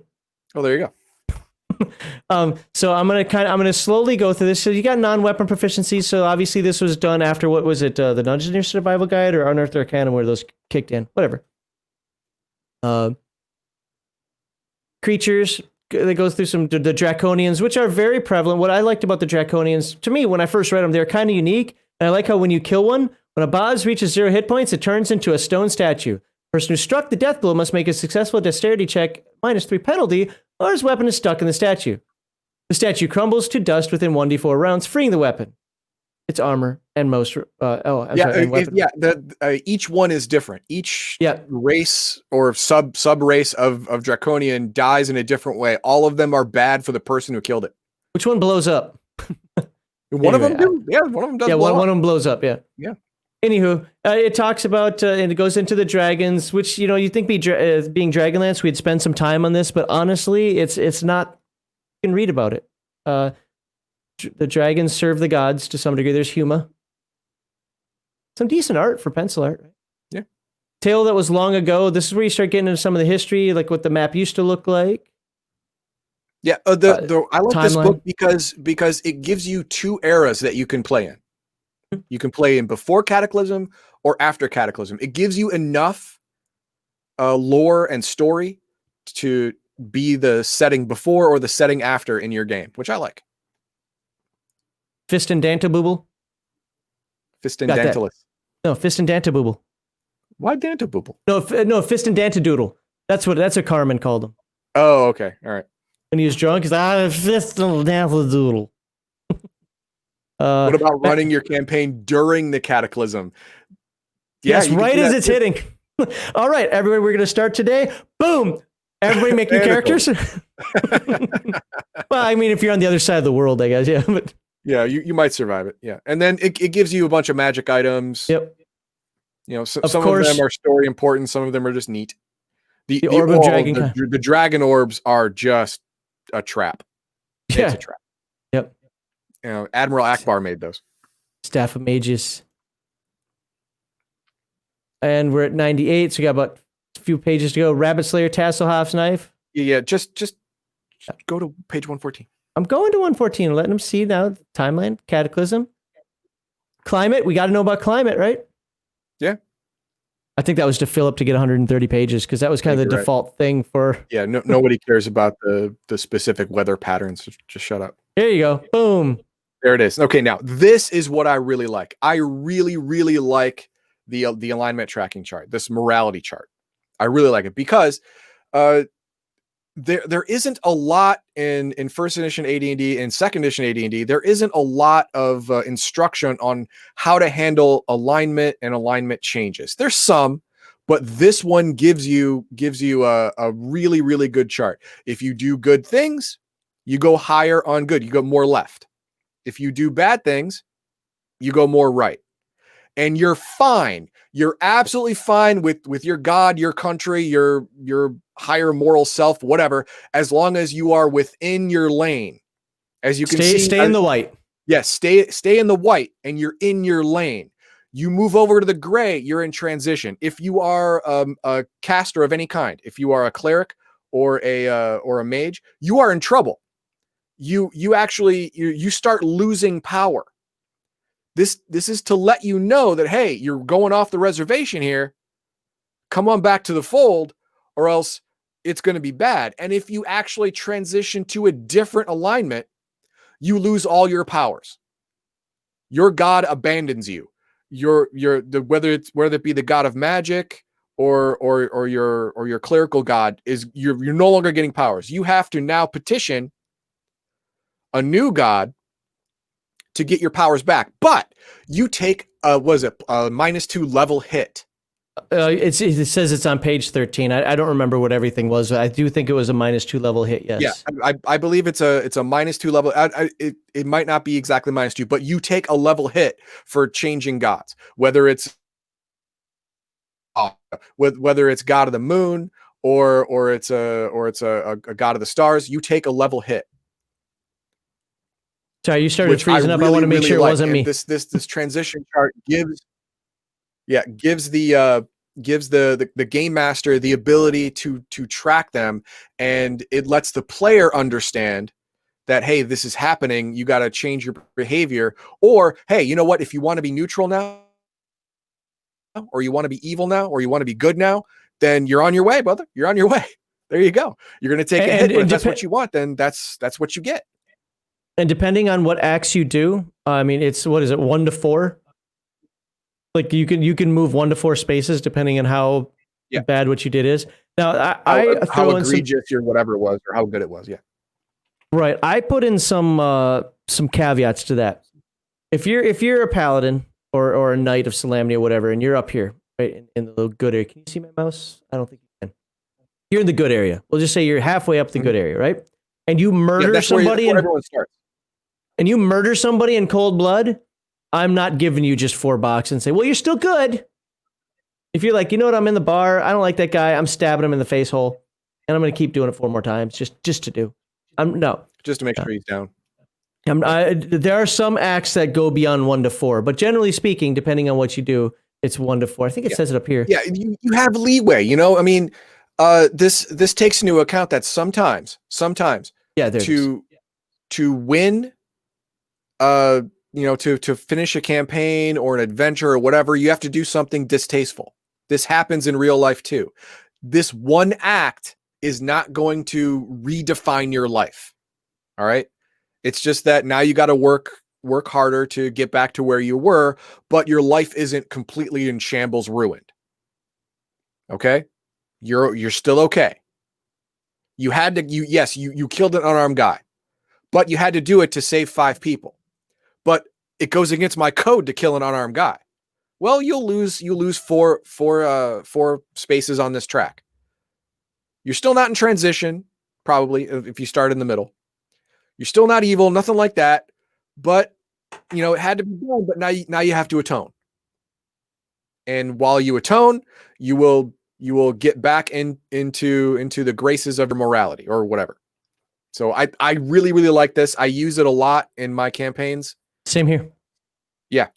S2: Oh, there you go.
S1: So I'm gonna slowly go through this. So you got non-weapon proficiency. So obviously this was done after, what was it? The Dungeoneer Survival Guide or Unearthed Arcana, where those kicked in. Whatever. Creatures. That goes through the Draconians, which are very prevalent. What I liked about the Draconians, to me, when I first read them, they're kind of unique. And I like how when you kill one, when a boss reaches 0 hit points, it turns into a stone statue. Person who struck the death blow must make a successful dexterity check, -3 penalty, or his weapon is stuck in the statue. The statue crumbles to dust within 1d4 rounds, freeing the weapon. Its armor and most
S2: each one is different. Each race or sub race of Draconian dies in a different way. All of them are bad for the person who killed it.
S1: Which one blows up?
S2: One of them do. Yeah, one of them does.
S1: Yeah, one of them blows up. Yeah.
S2: Yeah.
S1: Anywho, it talks about and it goes into the dragons, which you think being Dragonlance, we'd spend some time on this, but honestly, it's not. You can read about it. The dragons serve the gods to some degree. There's Huma. Some decent art for pencil art. Right?
S2: Yeah.
S1: Tale that was long ago. This is where you start getting into some of the history, like what the map used to look like.
S2: Yeah, I like this book because it gives you 2 eras that you can play in. You can play in before Cataclysm or after Cataclysm. It gives you enough lore and story to be the setting before or the setting after in your game, which I like.
S1: Fist and Dantabooble?
S2: Fist and Dantalus.
S1: No, Fist and Dantabooble.
S2: Why Dantabooble?
S1: No, Fist and Dantadoodle. That's what Carmen called him.
S2: Oh, okay. All right.
S1: When he was drunk, he's like, Fist and Dantadoodle.
S2: What about running your campaign during the Cataclysm?
S1: Yes, right as it's hitting. All right, everybody, we're going to start today. Boom! Everybody make new characters. Well, I mean, if you're on the other side of the world, I guess, yeah. But
S2: yeah, you might survive it. Yeah, and then it gives you a bunch of magic items.
S1: Yep.
S2: Some of them are story important. Some of them are just neat. The
S1: orb of dragon.
S2: The dragon orbs are just a trap.
S1: Yeah.
S2: It's a trap.
S1: Yep.
S2: Admiral Akbar made those.
S1: Staff of Mages. And we're at 98, so we got about a few pages to go. Rabbit Slayer, Tasselhoff's Knife.
S2: Yeah, just go to page 114.
S1: I'm going to 114, letting them see now. Timeline, Cataclysm. Climate, we got to know about climate, right?
S2: Yeah.
S1: I think that was to fill up to get 130 pages, because that was kind of the default thing for...
S2: Yeah, nobody cares about the specific weather patterns. Just shut up.
S1: There you go. Boom.
S2: There it is. Okay, now, this is what I really like. I really, really like the alignment tracking chart, this morality chart. I really like it because there isn't a lot in first edition AD&D and second edition AD&D. There isn't a lot of instruction on how to handle alignment and alignment changes. There's some, but this one gives you a really, really good chart. If you do good things, you go higher on good. You go more left. If you do bad things, you go more right. And you're fine. You're absolutely fine with your God, your country, your higher moral self, whatever, as long as you are within your lane. As you can see,
S1: stay in the white.
S2: Yes, stay in the white, and you're in your lane. You move over to the gray, you're in transition. If you are a caster of any kind, if you are a cleric or a mage, you are in trouble. You actually start losing power. This is to let you know that, hey, you're going off the reservation here. Come on back to the fold, or else it's going to be bad. And if you actually transition to a different alignment, you lose all your powers. Your god abandons you. Whether it be the god of magic or your clerical god, is you're no longer getting powers. You have to now petition a new god to get your powers back, but you take a -2 level hit.
S1: It says it's on page 13. I don't remember what everything was. I do think it was a -2 level hit. Yes.
S2: Yeah, I believe it's a -2 level. It might not be exactly -2, but you take a level hit for changing gods, whether it's god of the moon or it's a god of the stars. You take a level hit.
S1: Sorry, you started freezing up. I want to make sure it wasn't me.
S2: This transition chart gives the game master the ability to track them, and it lets the player understand that, hey, this is happening. You got to change your behavior, or hey, you know what? If you want to be neutral now, or you want to be evil now, or you want to be good now, then you're on your way, brother. You're on your way. There you go. You're going to take a hit, but if that's what you want, then that's what you get.
S1: And depending on what acts you do, I mean, it's, what is it, 1 to 4? Like you can move 1 to 4 spaces depending on how bad what you did is. Now,
S2: how egregious or whatever it was, or how good it was. Yeah.
S1: Right. I put in some caveats to that. If you're a paladin or a knight of Solamnia or whatever, and you're up here, right, in the little good area. Can you see my mouse? I don't think you can. You're in the good area. We'll just say you're halfway up the good area, right? And you murder somebody.
S2: Where everyone starts.
S1: And you murder somebody in cold blood, I'm not giving you just 4 bucks and say, well, you're still good. If you're like, you know what, I'm in the bar, I don't like that guy, I'm stabbing him in the face hole, and I'm going to keep doing it 4 more times just to do.
S2: Just to make sure he's down.
S1: There are some acts that go beyond 1 to 4, but generally speaking, depending on what you do, it's 1 to 4. I think it says it up here.
S2: Yeah, you have leeway. You know, I mean, this takes into account that sometimes, to win. To finish a campaign or an adventure or whatever, you have to do something distasteful. This happens in real life too. This one act is not going to redefine your life. All right. It's just that now you got to work harder to get back to where you were, but your life isn't completely in shambles, ruined. Okay. You're still okay. You had to, you killed an unarmed guy, but you had to do it to save 5 people. But it goes against my code to kill an unarmed guy. Well, you lose four spaces on this track. You're still not in transition, probably, if you start in the middle. You're still not evil, nothing like that. But it had to be done. But now you have to atone. And while you atone, you will get back into the graces of your morality or whatever. So I really, really like this. I use it a lot in my campaigns.
S1: Same here.
S2: Yeah.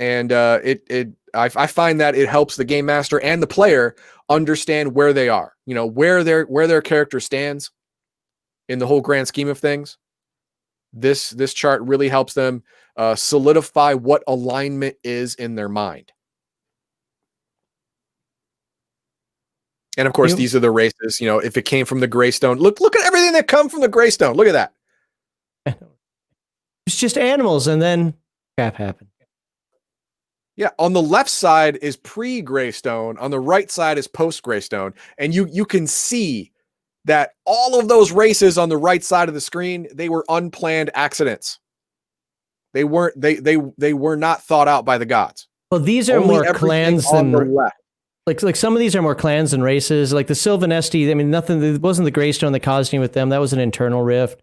S2: And I find that it helps the game master and the player understand where they are, where their character stands in the whole grand scheme of things. This chart really helps them solidify what alignment is in their mind. And of course, these are the races, if it came from the Greystone, look at everything that come from the Greystone. Look at that.
S1: It's just animals, and then crap happened.
S2: Yeah, on the left side is pre-Greystone, on the right side is post-Greystone, and you can see that all of those races on the right side of the screen, they were unplanned accidents. They weren't. They were not thought out by the gods.
S1: Well, these are
S2: Only
S1: more
S2: everything
S1: clans
S2: on the
S1: than
S2: left.
S1: like some of these are more clans than races. Like the Sylvanesti, I mean, nothing. It wasn't the Greystone that caused any with them. That was an internal rift.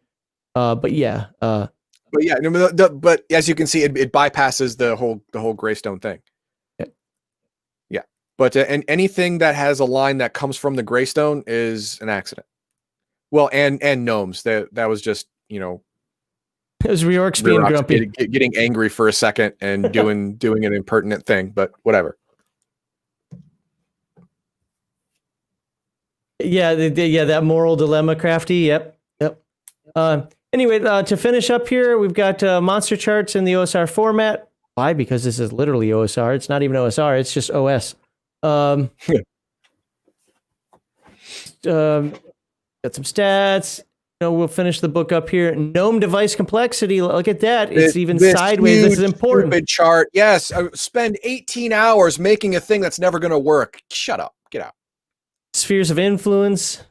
S1: But yeah.
S2: But yeah, but as you can see, it bypasses the whole Greystone thing. Yeah, but and anything that has a line that comes from the Greystone is an accident. Well, and gnomes. That was just, you know,
S1: it was Reorcs being grumpy,
S2: getting angry for a second and doing an impertinent thing, but whatever.
S1: Yeah, that moral dilemma, Crafty. Yep. Anyway, to finish up here, we've got monster charts in the OSR format. Why? Because this is literally OSR. It's not even OSR. It's just OS. Got some stats. We'll finish the book up here. Gnome device complexity. Look at that. It's even sideways. This is important.
S2: Stupid chart. Yes. Spend 18 hours making a thing that's never going to work. Shut up. Get out.
S1: Spheres of influence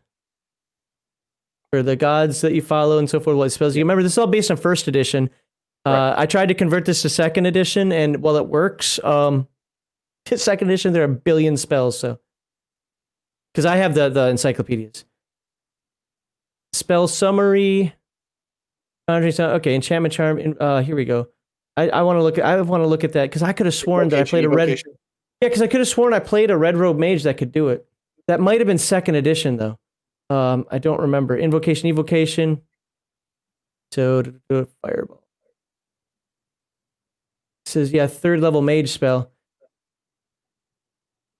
S1: for the gods that you follow and so forth. What spells you remember? This is all based on first edition.
S2: Right.
S1: I tried to convert this to second edition, and while it works, second edition there are a billion spells. So because I have the encyclopedias. Spell summary. Okay, enchantment charm. Here we go. I want to look at that because I could have sworn that I played a red. Yeah, because I could have sworn I played a red robe mage that could do it. That might have been second edition though. I don't remember. Invocation, evocation. So fireball. It says third level mage spell.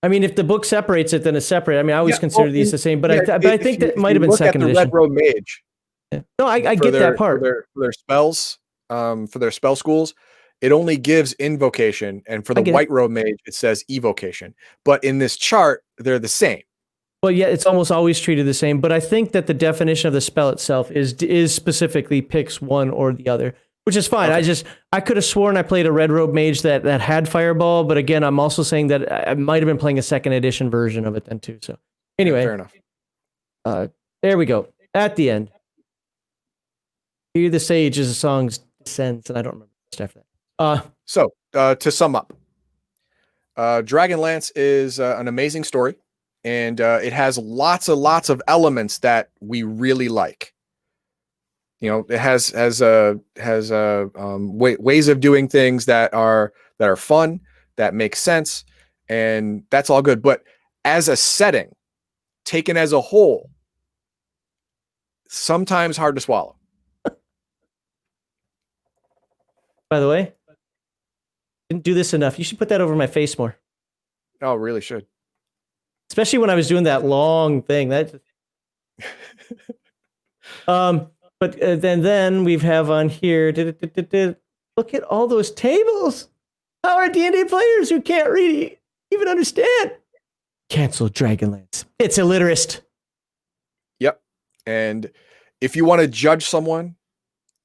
S1: I mean, if the book separates it, then it's separate. I mean, I always consider these the same, but I think that might have been second edition.
S2: Red Robe Mage.
S1: Yeah. No, I get that part.
S2: For their spells, for their spell schools, it only gives invocation, and for the White Robe Mage, it says evocation. But in this chart, they're the same.
S1: Well, yeah, it's almost always treated the same. But I think that the definition of the spell itself is specifically picks one or the other, which is fine. Okay. I could have sworn I played a red robe mage that had fireball, but again, I'm also saying that I might have been playing a second edition version of it then too. So anyway,
S2: fair enough.
S1: There we go. At the end, Hear the Sage is a song's descends, and I don't remember stuff after that.
S2: So to sum up, Dragonlance is an amazing story, and it has lots of elements that we really like. You know, it has ways of doing things that are fun, that make sense, and that's all good. But as a setting, taken as a whole, sometimes hard to swallow.
S1: By the way, didn't do this enough. You should put that over my face more.
S2: Oh, really should.
S1: Especially when I was doing that long thing. That. But then we have on here. Look at all those tables. How are D&D players who can't read even understand? Cancel Dragonlance. It's illiterate.
S2: Yep. And if you want to judge someone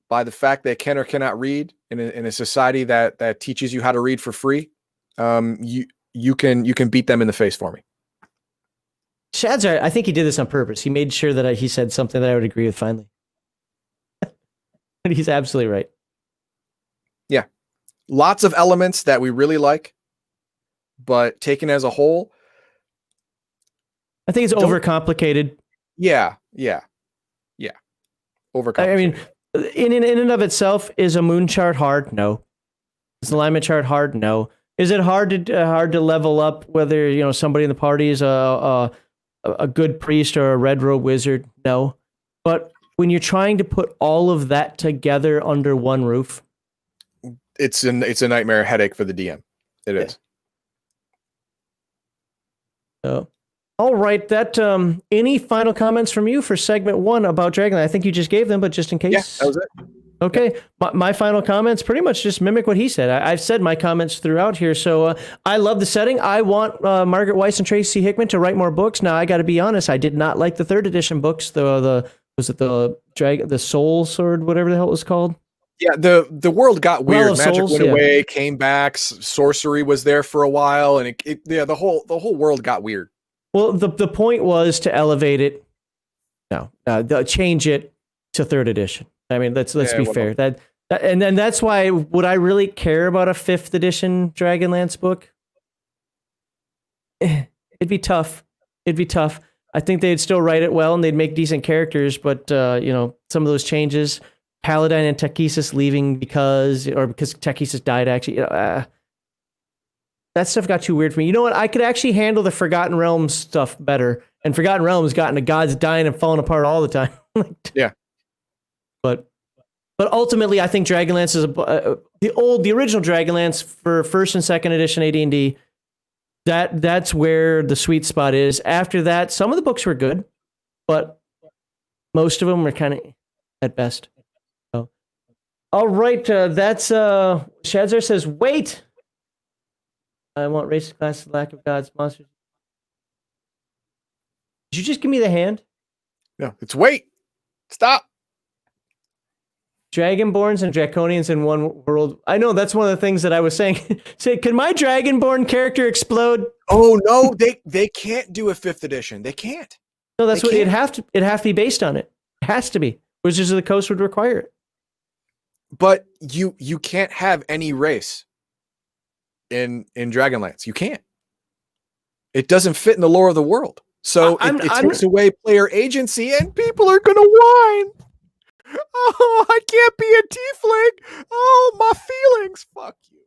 S2: by the fact they can or cannot read in a society that teaches you how to read for free, you can beat them in the face for me.
S1: Shad's right. I think he did this on purpose. He made sure that he said something that I would agree with finally. And he's absolutely right.
S2: Yeah. Lots of elements that we really like, but taken as a whole,
S1: I think it's overcomplicated.
S2: Yeah. Overcomplicated.
S1: I mean, in and of itself, is a moon chart hard? No. Is an alignment chart hard? No. Is it hard to level up whether somebody in the party is a good priest or a red robe wizard? No. But when you're trying to put all of that together under one roof,
S2: it's a nightmare headache for the DM. It is.
S1: So, all right. That any final comments from you for segment 1 about Dragonlance? I think you just gave them, but just in case.
S2: Yeah, that was it.
S1: Okay. My final comments pretty much just mimic what he said. I've said my comments throughout here. So I love the setting. I want Margaret Weiss and Tracy Hickman to write more books. Now, I got to be honest. I did not like the 3rd edition books. Was it the Soul Sword, whatever the hell it was called?
S2: Yeah, the world got weird.
S1: Well,
S2: Magic
S1: Souls,
S2: went away, came back. Sorcery was there for a while, and the whole world got weird.
S1: Well, the point was to elevate it. They'll change it to 3rd edition. I mean, let's be fair. And then that's why, would I really care about a 5th edition Dragonlance book? It'd be tough. I think they'd still write it well and they'd make decent characters, but some of those changes, Paladin and Takesis leaving because Takesis died, actually, that stuff got too weird for me. You know what? I could actually handle the Forgotten Realms stuff better, and Forgotten Realms got into gods dying and falling apart all the time.
S2: Yeah.
S1: But ultimately, I think Dragonlance is the original Dragonlance for 1st and 2nd edition AD&D. That's where the sweet spot is. After that, some of the books were good, but most of them were kind of at best. So, all right, that's Shadzar says, wait. I want racist classes, lack of gods, monsters. Did you just give me the hand?
S2: No, it's wait. Stop.
S1: Dragonborns and Draconians in one world. I know that's one of the things that I was saying. Say, can my Dragonborn character explode?
S2: Oh no, they can't do a 5th edition. They can't.
S1: No, that's what it'd have to be based on it. It has to be. Wizards of the Coast would require it.
S2: But you can't have any race in Dragonlance. You can't. It doesn't fit in the lore of the world. So it takes away player agency, and people are gonna whine. Oh, I can't be a tiefling. Oh, my feelings. Fuck you.